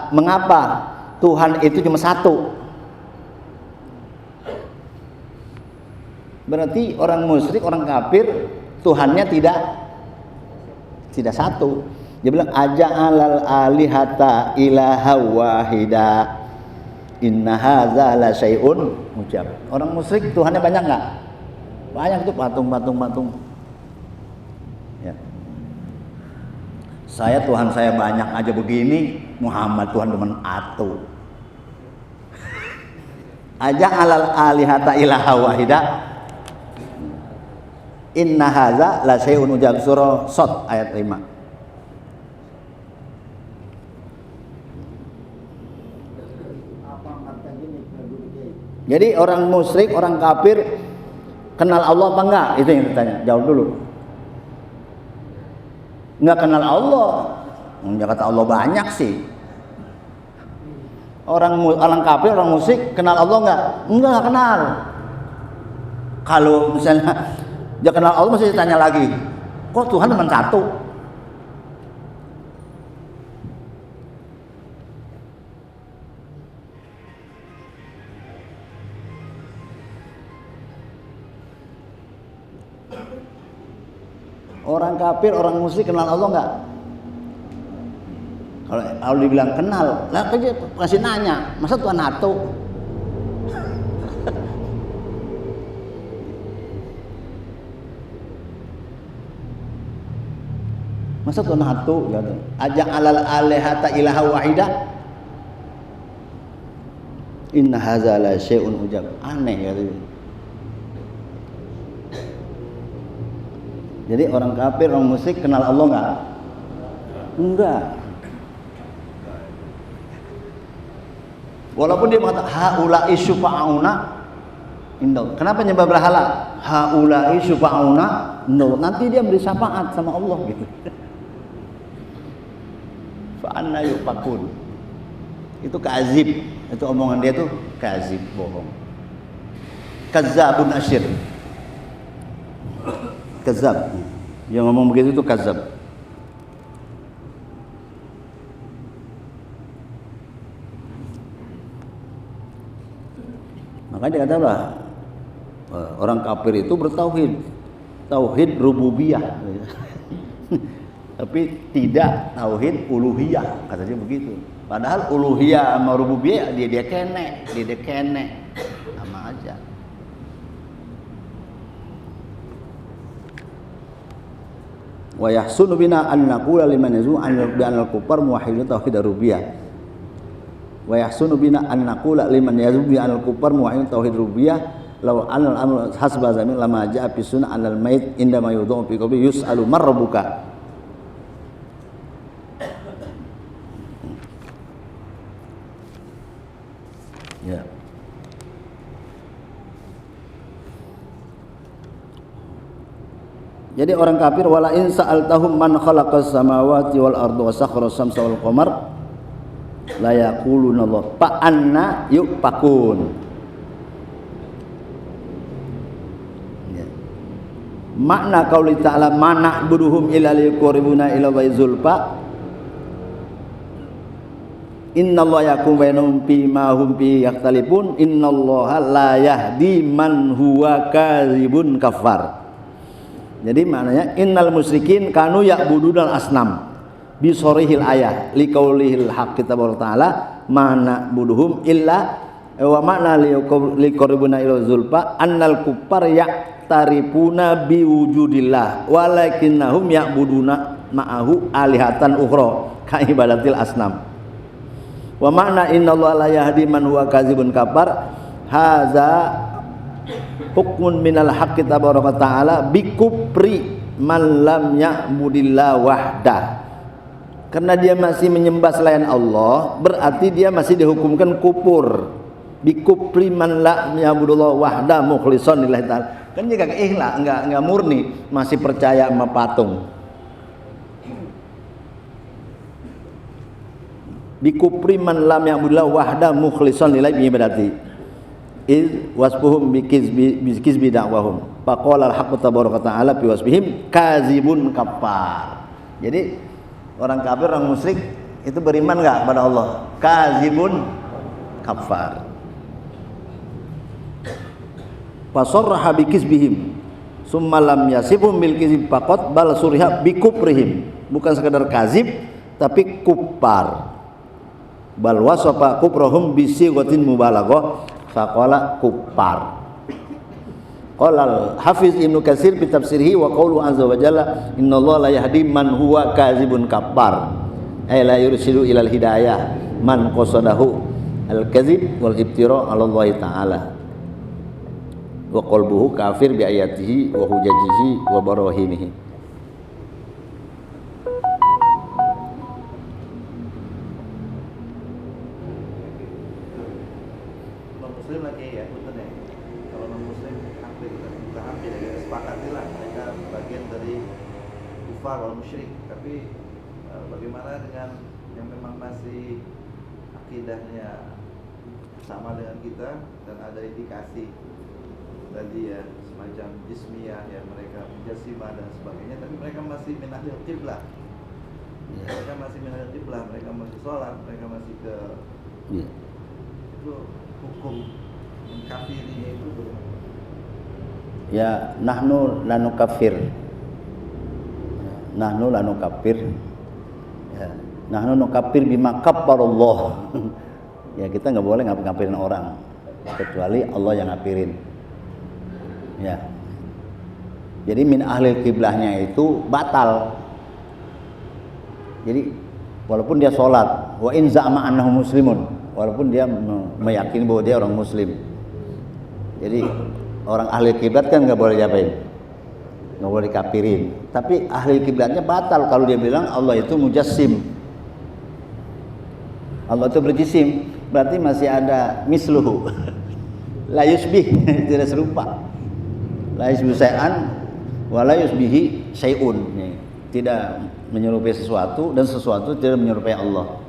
Mengapa Tuhan itu cuma satu? Berarti orang musyrik, orang kafir, Tuhannya tidak satu. Dia bilang aja'alal alihata ilaha wahida inna hadza la syai'un ujab. Orang musyrik Tuhannya banyak enggak? Banyak, itu patung. Ya. Saya Tuhan saya banyak aja begini, Muhammad Tuhan cuma satu. Aja'alal alihata ilaha wahida inna hadza la syai'un ujab. Surah Shad ayat 5. Jadi orang musyrik, orang kafir kenal Allah apa enggak? Itu yang ditanya. Jawab dulu. Enggak kenal Allah. Dia kata Allah banyak sih. Orang kafir, orang musyrik kenal Allah enggak? Enggak kenal. Kalau misalnya dia kenal Allah, masih ditanya lagi, kok Tuhan cuma satu? Orang kafir, orang musyrik kenal Allah enggak? Kalau dibilang kenal, lah dia kasih nanya, masa Tuhan satu? Masa Tuhan satu? Aja'alal alihata ilaha wahida inna hadza la syai'un ujab. Aneh ya. Jadi orang kafir, orang musyrik kenal Allah enggak? Enggak. Walaupun dia mengatakan haula'i syufa'auna indah. Kenapa nyembah berhala? Haula'i syufa'auna indah. Nanti dia beri syafaat sama Allah gitu. Fa anna yufakun. Itu kazib. Itu omongan dia tuh kazib, bohong. Kazabun asyir. Kazab. Yang ngomong begitu itu kazab. Makanya dia katalah orang kafir itu bertauhid, tauhid rububiyah. Tapi tidak tauhid uluhiyah, katanya begitu. Padahal uluhiyah sama rububiyah dia kene, sama aja. Wa yahsunu bina an naqula liman yazu an al kufar muwahhidun tauhid rububiyah. Wa yahsunu bina an naqula liman yazu bi al kufar muwahhidun tauhid rububiyah law anal amr hasba zamin lama ja'a fi sunnah anal mayit inda ma yudhu fi qabri yus'alu man rabbuka. Ya. Jadi orang kafir wala in sa'altahum man khalaqas samawati wal arda wa sakhkhara as-samsa wal qamar la yaquluna Allah fa anna yufakun. Ya. Makna qauli ta'ala mana buduhum ila liquribuna ila wa zulfa innallaha yakum bainahum fi ma hum fi yakhtalifun innallaha la yahdi man huwa kadzibun kafar. Jadi maknanya innal musyrikin kanu ya'budunal asnam bi sorihil ayah liqaulihil haqq ta'ala mana buduhum illa wa makna liqaribuna ila zulfa annal kuffar ya'tarifuna bi wujudillah walakinnahum ya'buduna ma'ahu alihatan ukhra ka ibadatil asnam. Wa makna innallaha la yahdi man huwa kadzibun kafar haza hukmun minal haqqi tabaraka ta'ala bikupri man lam ya'budillah wahdah. Karena dia masih menyembah selain Allah, berarti dia masih dihukumkan kufur. Bikupri man lam ya'budillah wahdah mukhlishon lillahi ta'ala. Kan dia kagak ikhlas, enggak murni, masih percaya sama patung. Bikupri man lam ya'budillah wahdah mukhlishon lillahi ibadati. Iz wasbuhum bikizbi da'wahum faqala al-haqqu tabaraka ta'ala fi wasbihim kazibun kafar. Jadi orang kafir, orang musyrik itu beriman enggak kepada Allah? Kazibun kafar. Fasarraha bikizbihim summa lam yasibhum bil kizib faqat bal suriha bikufrihim. Bukan sekadar kazib tapi kufar. Bal wasafa kufrahum bisighatin mubalaghah faqala kuffar. Qala al-Hafiz Ibnu Katsir fi tafsirhi wa qawlu azza wa jalla innallaha la yahdi man huwa kadzibun kafar ay la yursilu ilal hidayah man qasadahu al-kadzib wal iftira 'ala Allah ta'ala wa qalbuhu kafir bi ayatihi wa hujajihi wa barahinihi. Muslim lagi ya, betul ya. Kalau non muslim hampir ya, sepakatilah mereka bagian dari kufar wal musyrik. Tapi bagaimana dengan yang memang masih akidahnya sama dengan kita dan ada indikasi tadi ya semacam jismiyah ya, mereka mujasimah dan sebagainya, tapi mereka masih min ahlil qiblah. Mereka masih min ahlil qiblah, mereka masih sholat, mereka masih ke itu hukum mengkafirinya itu bagaimana? Ya, nahnu lanu kafir. Nahnu lanu kafir. Ya, nahnu nukafir bima kaffarallah. Ya, kita nggak boleh ngapirin orang kecuali Allah yang ngapirin. Ya. Jadi min ahli kiblahnya itu batal. Jadi walaupun dia sholat, wa in za'ama annahu muslimun, walaupun dia meyakini bahwa dia orang muslim. Jadi orang ahli kiblat kan nggak boleh diapain, nggak boleh dikafirin. Tapi ahli kiblatnya batal kalau dia bilang Allah itu mujassim, Allah itu berjisim, berarti masih ada misluhu, la yusbih, tidak serupa, la yusbih syai'an, wa la yusbihi syai'un, tidak menyerupai sesuatu dan sesuatu tidak menyerupai Allah.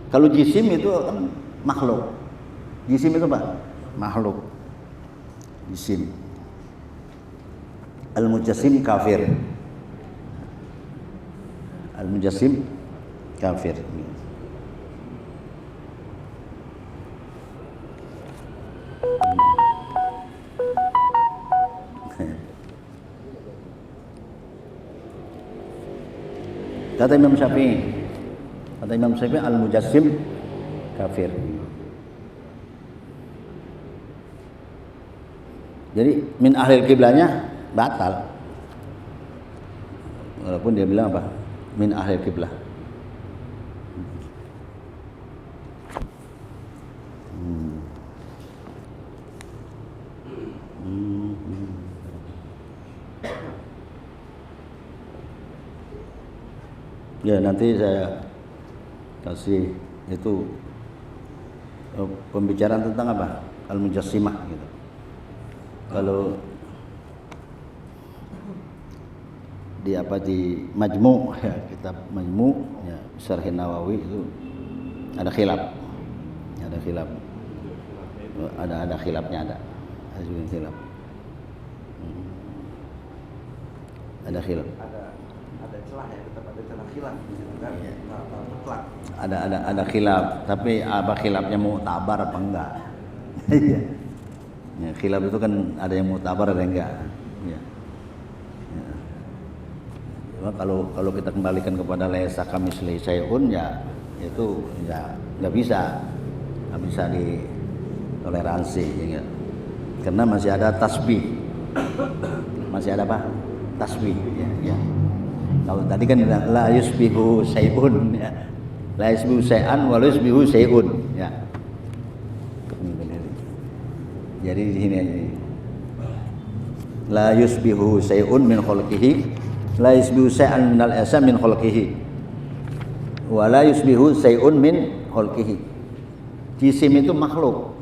Kalau jisim itu kan makhluk. Jisim itu apa? Makhluk. Jisim. Al-mujassim kafir. Al-mujassim kafir. Kata Imam Syafi'i, al-mujassim kafir. Jadi min ahlil kiblahnya batal. Walaupun dia bilang apa? Min ahlil kiblah. Ya nanti saya kasih itu pembicaraan tentang apa? Al-mujassimah gitu. Kalau di Majmu' ya, kitab Majmu' ya, Syarh Nawawi itu ada khilaf. Ada khilaf. Ada khilafnya ada. Ada juga khilaf. Ada khilaf. Ada celah ya, tetap ada celah khilaf gitu kan. Iya. Mutlak. Ada khilaf, tapi apa khilafnya muktabar apa enggak? Iya. Ya, khilaf itu kan ada yang muktabar ada yang enggak. Ya. Ya. Cuma kalau kita kembalikan kepada laisa kamitslihi syai'un ya itu ya nggak bisa ditoleransi ya. Karena masih ada tasbih. Masih ada apa? Tasbih ya. Kalau tadi kan la yusbihu syai'un ya. La yusbihu syai'an wa la yusbihu syai'un ya. Jadi di sini aja. La yusbihu syai'un min khalqihi, la yusbihu syai'an minal asa min khalqihi. Wa la yusbihu syai'un min khalqihi. Jisim itu makhluk.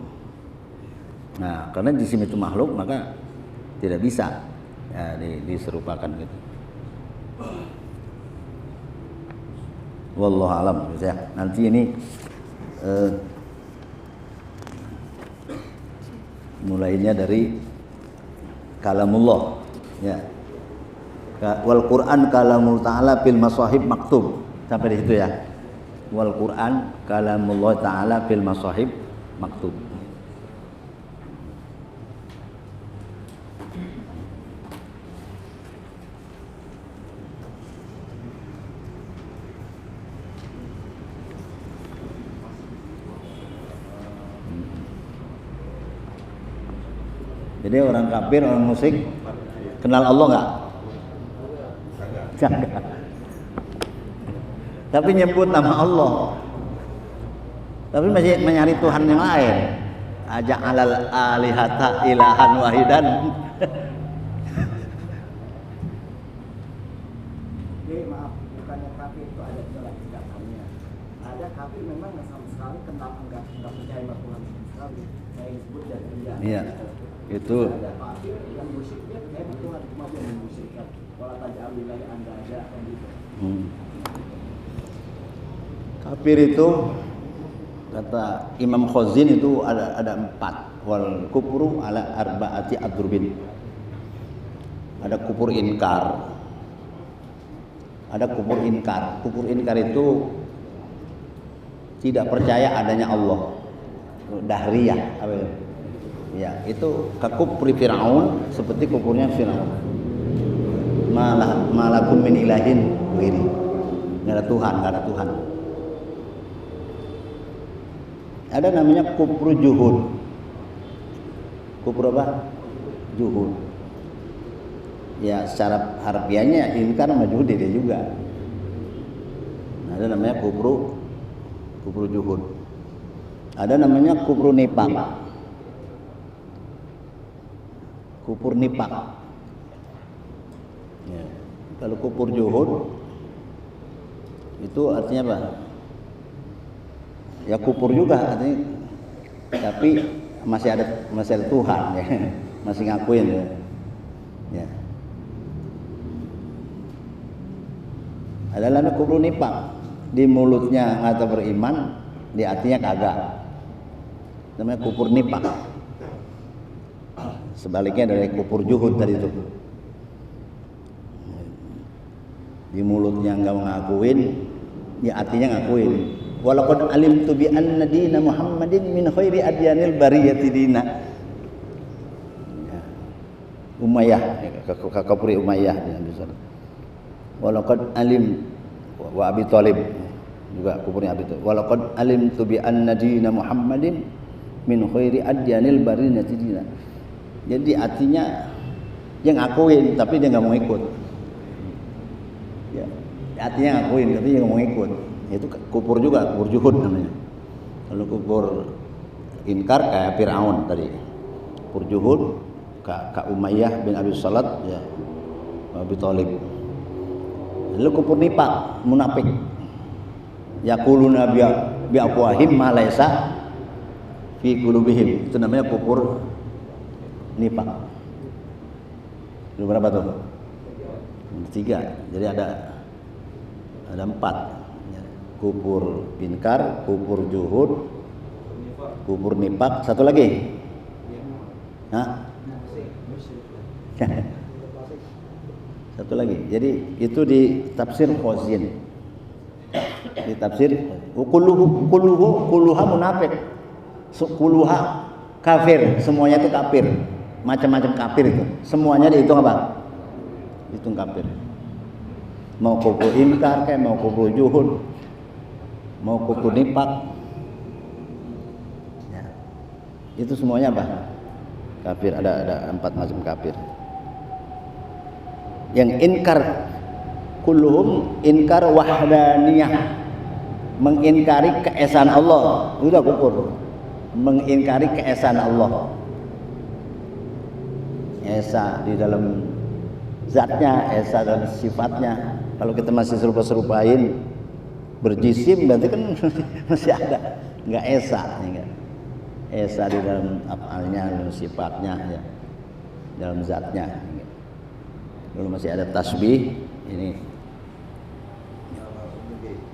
Nah, karena jisim itu makhluk maka tidak bisa ya, diserupakan gitu. Wallahu alam ya. Nanti ini mulainya dari kalamullah ya. Wal Quran kalamul ta'ala fil masahib maktub. Sampai di situ ya. Wal Quran kalamullah ta'ala fil masahib maktub. Jadi orang kafir, orang musyrik kenal Allah enggak? Enggak. Tapi nyebut nama Allah. Tapi masih mencari Tuhan yang lain. Aja'alal alihata ilahan wahidan. Jadi maaf, bukannya kafir itu ada dalam tindakannya. Ada kafir memang yang sama sekali enggak percaya bahwa Tuhan sama sekali. Saya disebut jahiliyah. Iya. Itu Ada kafir yang musyriknya percaya bahwa Tuhan cuma dia memusyrikan. Wala taj'alillah anda ada kan gitu. Kafir itu kata Imam Khazin itu ada 4. Wal kufru ala arba'ati adrubin. Ada kufur inkar. Ada kufur inkar. Kufur inkar itu tidak percaya adanya Allah. Dahriyah apa itu? Ya, itu kakufri Fir'aun seperti kufurnya Fir'aun. Malakum min ilahin ghairi. Enggak ada Tuhan. Ada namanya kufru juhud. Kufur apa? Juhud. Ya, secara harfiahnya inkar majhud dia juga. Nah, ada namanya kufru juhud. Ada namanya kufru nifaq. Kufur nifaq. Ya. Kalau kufur juhud itu artinya apa? Ya kufur juga artinya, tapi masih ada Tuhan ya. Masih ngakuin ya. Ya. Ada namanya kufur nifaq. Di mulutnya ngata beriman, Dia artinya kagak. Namanya kufur nifaq. Sebaliknya dari kufur juhud tadi itu. Di mulutnya enggak ngakuin, di hatinya ngakuin. Walaqad alimtu bi anna dina Muhammadin min khairi adyanil bariyati dina. Umayyah, kekafiri Umayyah. Walaqad alim wa Abi Thalib juga kufurnya Abi Thalib. Walaqad alimtu bi anna dina Muhammadin min khairi adyanil bariyati dina. Jadi artinya dia ngakuin tapi dia nggak mau ikut. Ya, artinya ngakuin tapi dia nggak mau ikut. Itu kufur juga, kufur juhud namanya. Kalau kufur inkar kayak Fir'aun tadi. Kufur juhud kayak Umayyah bin Abi Salat ya, Abi Thalib. Lalu kufur nifaq, munafik. Yaquluna bi afwahim ma laysa fi qulubihim. Itu namanya kufur nifaq. Itu berapa tuh? 3. Jadi ada 4. Kufur inkar, kufur juhud, kufur nifaq. Satu lagi? Hah? Satu lagi. Jadi itu di tafsir Khazin. Di tafsir kulluha munafik. Kulluha kafir, semuanya itu kafir. Macam-macam kafir itu. Semuanya dihitung apa? Hitung kafir. Mau kufur inkar kayak mau kufur juhud, mau kufur nifaq. Ya. Itu semuanya apa? Kafir. Ada 4 macam kafir. Yang inkar kulluhum inkar wahdaniyah, mengingkari keesaan Allah, udah kufur. Mengingkari keesaan Allah, esa di dalam zatnya, esa dalam sifatnya. Kalau kita masih serupa-serupain berjisim berarti kan masih ada nggak esa, ya. Esa di dalam afalnya, dalam sifatnya, ya. Dalam zatnya. Kalau masih ada tasbih ini.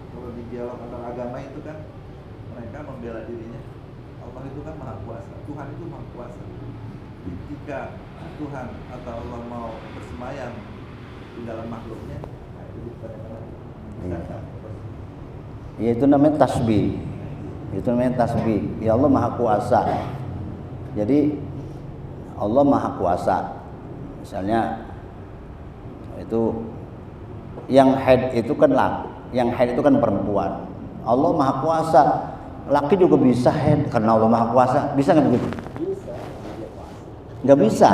Kalau di dialog antar agama itu kan mereka membela dirinya. Allah itu kan maha kuasa. Tuhan itu maha kuasa. Jika Tuhan atau Allah mau bersemayam di dalam makhluknya, nah itu bukan. Ya itu namanya tasbih. Itu namanya tasbih. Ya Allah maha kuasa. Jadi Allah maha kuasa. Misalnya itu yang haid itu kan laki, yang haid itu kan perempuan. Allah maha kuasa. Laki juga bisa haid karena Allah maha kuasa. Bisa nggak begitu? Nggak bisa.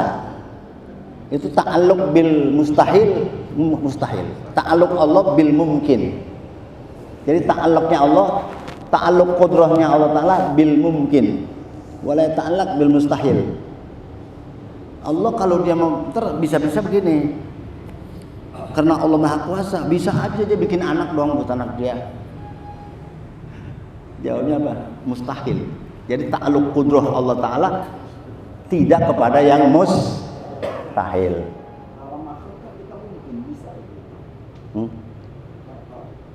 Itu ta'alluq bil mustahil, mustahil. Ta'alluq Allah bil mungkin. Jadi ta'alluqnya Allah, ta'alluq qudrahnya Allah Ta'ala bil mungkin. Wala ta'alluq bil mustahil. Allah kalau dia mau bisa-bisa begini. Karena Allah maha kuasa, bisa aja dia bikin anak dong buat anak dia. Jawabnya apa? Mustahil. Jadi ta'alluq qudrah Allah Ta'ala tidak kepada yang mustahil. Kalau makhluk kan kita mungkin bisa itu.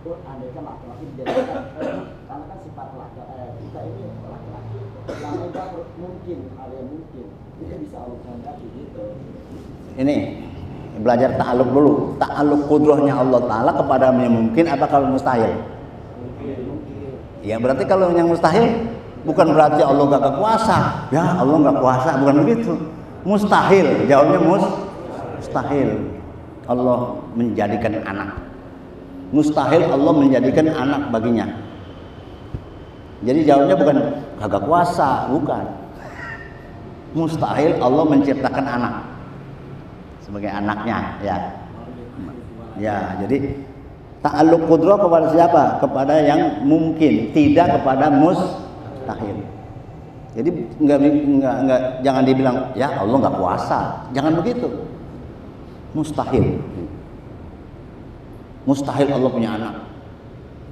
Andaikan laki-laki dijadikan karena kan sifat laki-laki kita ini laki-laki yang kita mungkin hal yang mungkin itu bisa Allah kehendaki gitu. Ini belajar ta'alluq dulu. Ta'alluq qudrahnya Allah Ta'ala kepada yang mungkin apa kalau mustahil? Mungkin. Ya berarti kalau yang mustahil bukan berarti Allah gak kuasa. Ya Allah gak kuasa, bukan begitu. Mustahil, jawabnya mustahil Allah menjadikan anak. Mustahil Allah menjadikan anak baginya. Jadi jawabnya bukan kagak kuasa, bukan. Mustahil Allah menciptakan anak sebagai anaknya, ya. Ya, jadi ta'alluq qudrah kepada siapa? Kepada yang mungkin, tidak kepada mustahil. Jadi enggak jangan dibilang ya Allah enggak kuasa. Jangan begitu. Mustahil. Mustahil Allah punya anak.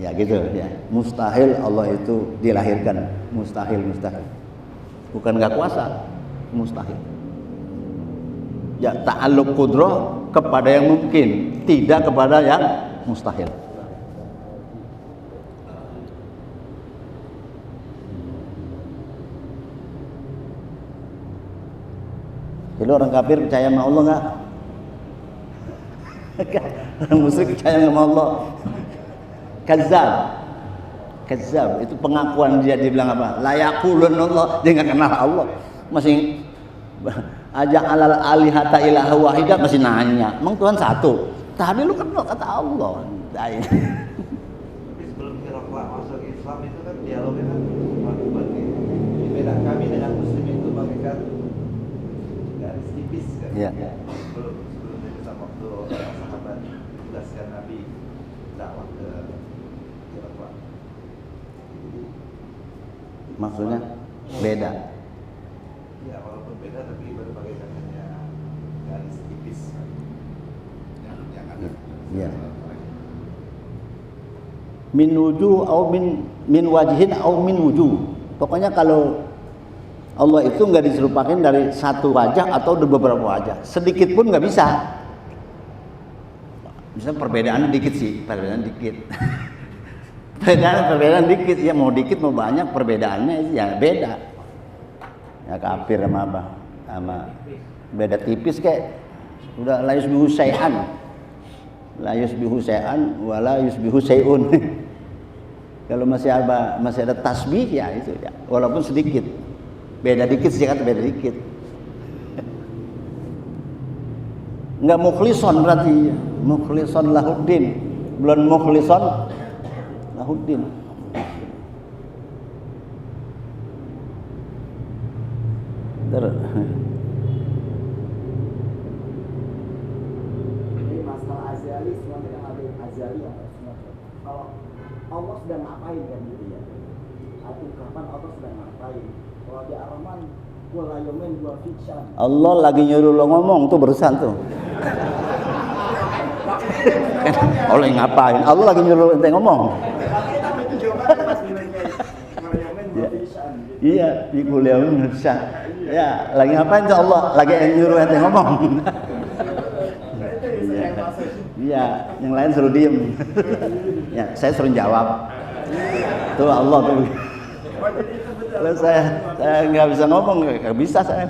Ya gitu ya. Mustahil Allah itu dilahirkan. Mustahil. Bukan enggak kuasa, mustahil. Ya ta'alluq qudrah kepada yang mungkin, tidak kepada yang mustahil. Jadi orang kafir percaya sama Allah nggak? Orang musyrik percaya sama Allah. Kadzab itu pengakuan dia bilang apa? La yaqulun Allah, dia nggak kenal Allah. Masih ajak alal alihata ilaha wahidah masih nanya. Emang Tuhan satu? Tadi lu kenal kata Allah. Tapi sebelum Hiraqla masuk Islam itu kan dialognya kan bagi beda kami dengan muslim itu bagaikan garis tipis kan. Iya. Sebelum itu sama waktu para sahabat tugaskan Nabi dakwah ke Hiraqla. Maksudnya beda. Ya walaupun beda tapi berbagai hanya garis tipis. Yang ada. Iya. Min wujuh atau min wajhin atau min wujuh. Pokoknya kalau Allah itu nggak diserupakan dari satu wajah atau dari beberapa wajah. Sedikit pun nggak bisa. Misalnya perbedaannya dikit sih, perbedaan dikit. perbedaan dikit, ya mau dikit mau banyak perbedaannya ya beda. Ya kafir sama apa? Sama beda tipis kayak udah la yusbihu syai'an. La yusbihu syai'an wa la yusbihu syai'un. Kalau masih ada tasbih ya itu ya, walaupun sedikit. Beda dikit sih kata beda dikit. Enggak mukhlison berarti. Mukhlison lahuddin. Belum mukhlison lahuddin. Ini masalah azali semua dengan ada azali apa semua. Kalau Allah sedang ngapain kan gitu ya? Arti kapan Allah sedang ngapain? Kalau di Ar-Rahman wala yumin wa fikshan. Allah lagi nyuruh lo ngomong tuh barusan tuh. Allah yang ngapain? Allah lagi nyuruh ente ngomong. Tapi tujuannya pas bilangnya wala yumin wa fikshan. Iya, di kuliah bisa. Ya, lagi ngapain tuh Allah? Lagi nyuruh ente ngomong. Iya, yang lain suruh diem. Ya, saya suruh jawab. Tuh Allah tuh. Kalau saya nggak bisa ngomong, nggak bisa saya.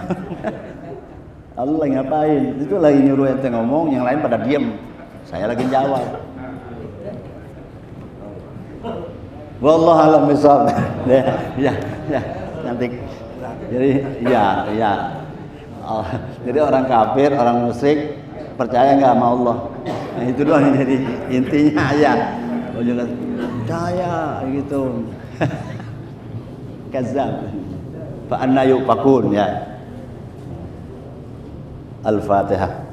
Allah lagi ngapain? Itu lagi nyuruh ente ngomong, yang lain pada diem. Saya lagi jawab. Wallahu a'lam bishawab. Ya, nanti. Jadi, ya. Jadi orang kafir, orang musyrik percaya nggak sama Allah? Nah, itu doang jadi intinya ya. Oh jelas percaya gitu. Kadzab. Fa anna yufakun ya. Al-Fatihah.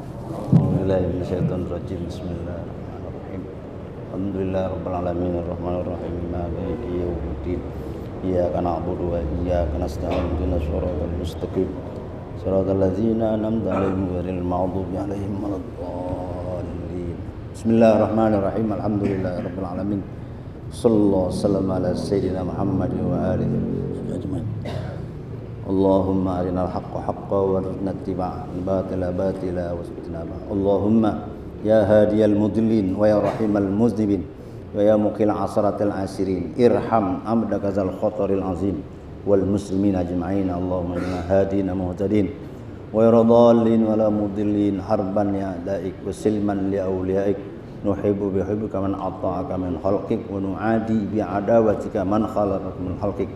Bismillahirrahmanirrahim. Bismillahirrahmanirrahim. Alhamdulillahirabbil alamin arrahmanir rahim maliki yaumiddin. Iyyaka na'budu wa iyyaka nasta'in ihdinas siratal mustaqim. Siratal ladzina an'amta 'alaihim ghairil maghdubi 'alaihim waladdallin. Bismillahirrahmanirrahim. Alhamdulillahirabbil alamin. Sallallahu wasallam ala sayyidina Muhammad wa alihi ajmain. Allahumma arinal haqqa haqqan warzuqna ittiba'ah wal batila batila wasbitna. Allahumma ya hadiyal mudillin wa ya rahimal muznibin wa ya muqil asratil asirin irham amdaka zal khataril azim wal muslimin ajma'in. Allahumma inna hadina muhtadin wa ya radallin wa la mudillin harban ya daik wa silman li awliyaik nuhibbu bihubbika man ata'aka min khalqik wa nu'adi bi adawatika man khalaqaka min khalqik.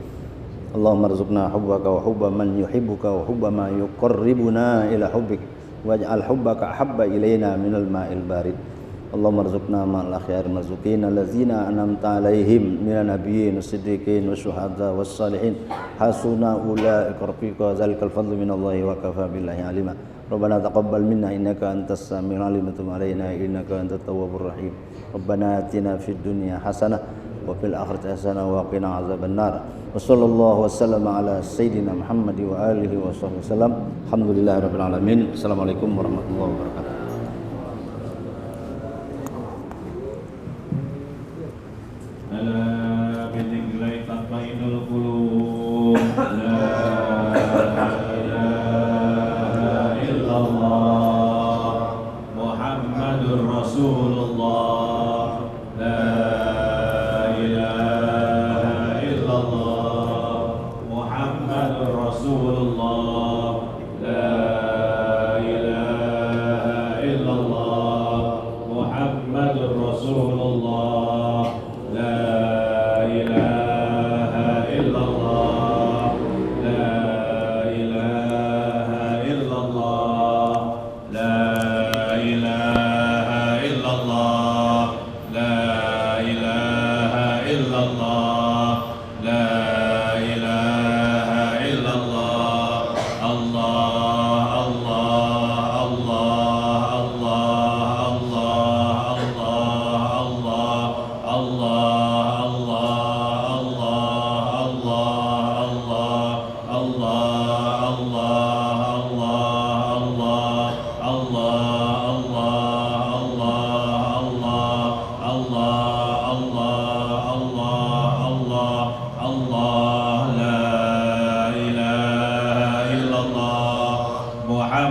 Allahumma rzuqna hubbaka wa hubba man yuhibbuka wa hubba ma yuqarribuna ila hubbik waj'al hubbaka ahabba ilayna minal ma'il barid. Allahumma rzuqna ma'al akhyar marzuqin allazina an'amta 'alaihim minan nabiyyin was-siddiqin wasyuhada was-salihin hasuna ulaika rafiqa zalikal fadlu minallahi wa kafa billahi alima. Rabbana taqabbal minna innaka antas samiul alim wa tub 'alaina innaka antat tawwabur rahim. Rabbana atina fid dunya hasanah wa fil akhirati hasanah wa qina azaban nar. Wa sallallahu wasallama ala sayyidina Muhammad wa alihi wa sahbihi wasallam. Alhamdulillahirabbil alamin. Assalamualaikum warahmatullahi wabarakatuh. Ala bidzikri tatma'innul qulub. La ilaha illallah Muhammadur Rasulullah. La ilaha illallah Muhammadur Rasulullah. La لا إله إلا الله الله الله الله الله الله الله الله الله الله الله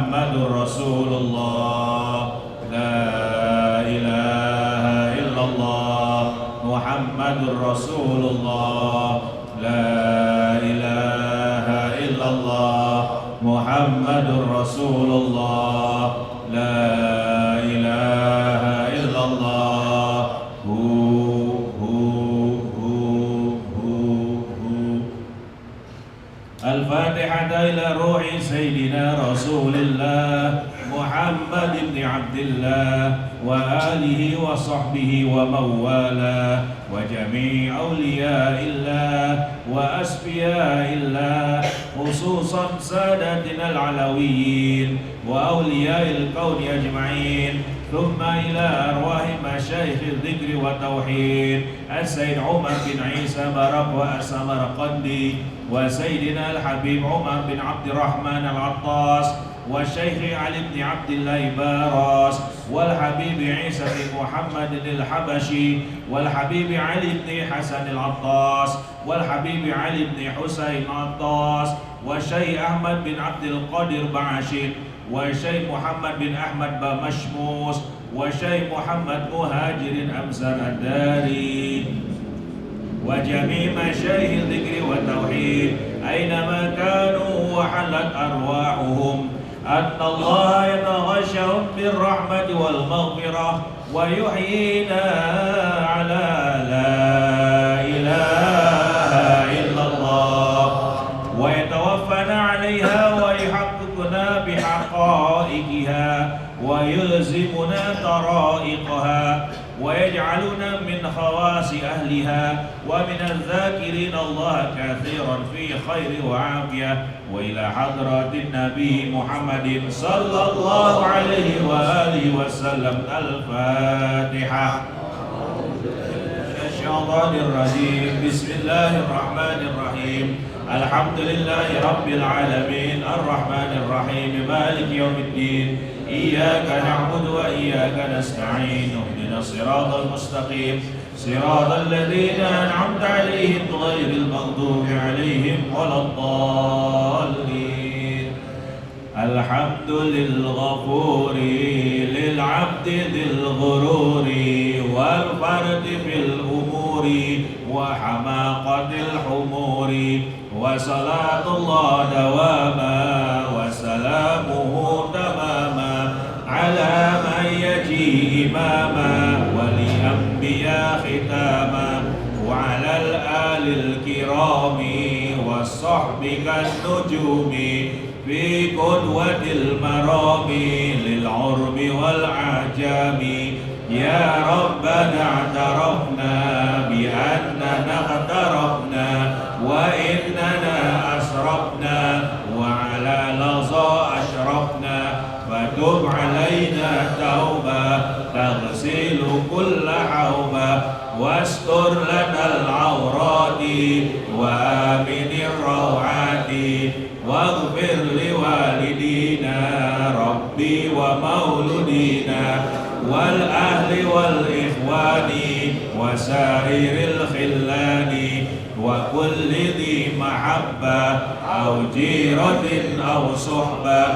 Muhammadur Rasulullah la ilaha illallah Muhammadur Rasulullah la ilaha illallah Muhammadur Rasulullah la ilaha illallah الفاتحة إلى روح سيدنا رسول الله محمد بن عبد الله وآله وصحبه ومن والاه وجميع أولياء الله وأسفياء الله خصوصا سادتنا العلويين وأولياء الكون أجمعين ثم إلى أرواح مشايخ الذكر والتوحيد السيد عمر بن عيسى برق وأسمرقندي وسيدنا الحبيب عمر بن عبد الرحمن العطاس والشيخ علي بن عبد الله باراس والحبيب عيسى بن محمد الحبشي والحبيب علي بن حسن العطاس والحبيب علي بن حسين العطاس والشيخ أحمد بن عبد القادر بعشير والشيخ محمد بن أحمد بمشموس والشيخ محمد مهاجر أمسر الداري وجميع مشايخ الذكر والتوحيد أينما كانوا وحلت أرواحهم أن الله يتغشهم بالرحمة والمغفرة ويحيينا على لا إله إلا الله ويتوفنا عليها ويحققنا بحقائقها ويلزمنا طرائقها ويجعلنا من خواص أهلها ومن الذاكرين الله كثيرا في خير وعافية وإلى حضرة النبي محمد صلى الله عليه وآله وسلم الفاتحة الشيطان الرجيم بسم الله الرحمن الرحيم الحمد لله رب العالمين الرحمن الرحيم مالك يوم الدين إياك نعبد وإياك نستعين اهدنا الصراط المستقيم صراط الذين أنعمت عليهم غير المغضوب عليهم ولا الضالين الحمد للغفور للعبد ذي الغرور والفرد في الأمور وحماقة الحمور وصلاة الله دواما وسلامه تماما على من يجي إماما ولأنبياء ختاما وعلى الآل الكرام والصحب كالنجوم في قدوة المرام للعرب والعجام يا ربنا اعترفنا بأننا اغترفنا وإننا أسرفنا وعلى لظى أشرفنا فتب علينا توبة تغسل كل حوبة واستر لنا العورات وآمن الروعات واغفر لوالدينا ربي ومولودينا والأهل والإخوان وسائر الخلان وكل ذي محبة أو جيرة أو صحبة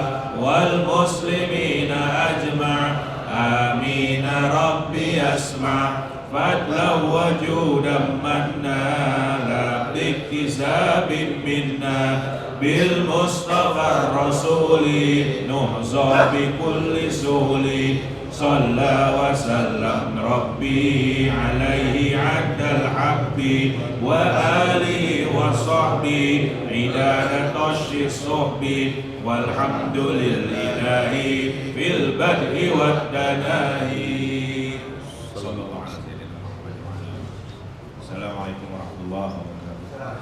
والمسلمين أجمع آمين ربي أسمع فضلا وجودا منا لا باكتساب منا بالمصطفى الرسول نهزى بكل سهول صلى وسلم ربي عليه عد الحب وآله وصحبه عداد طش الصحب والحمد لله في البدء والتناهي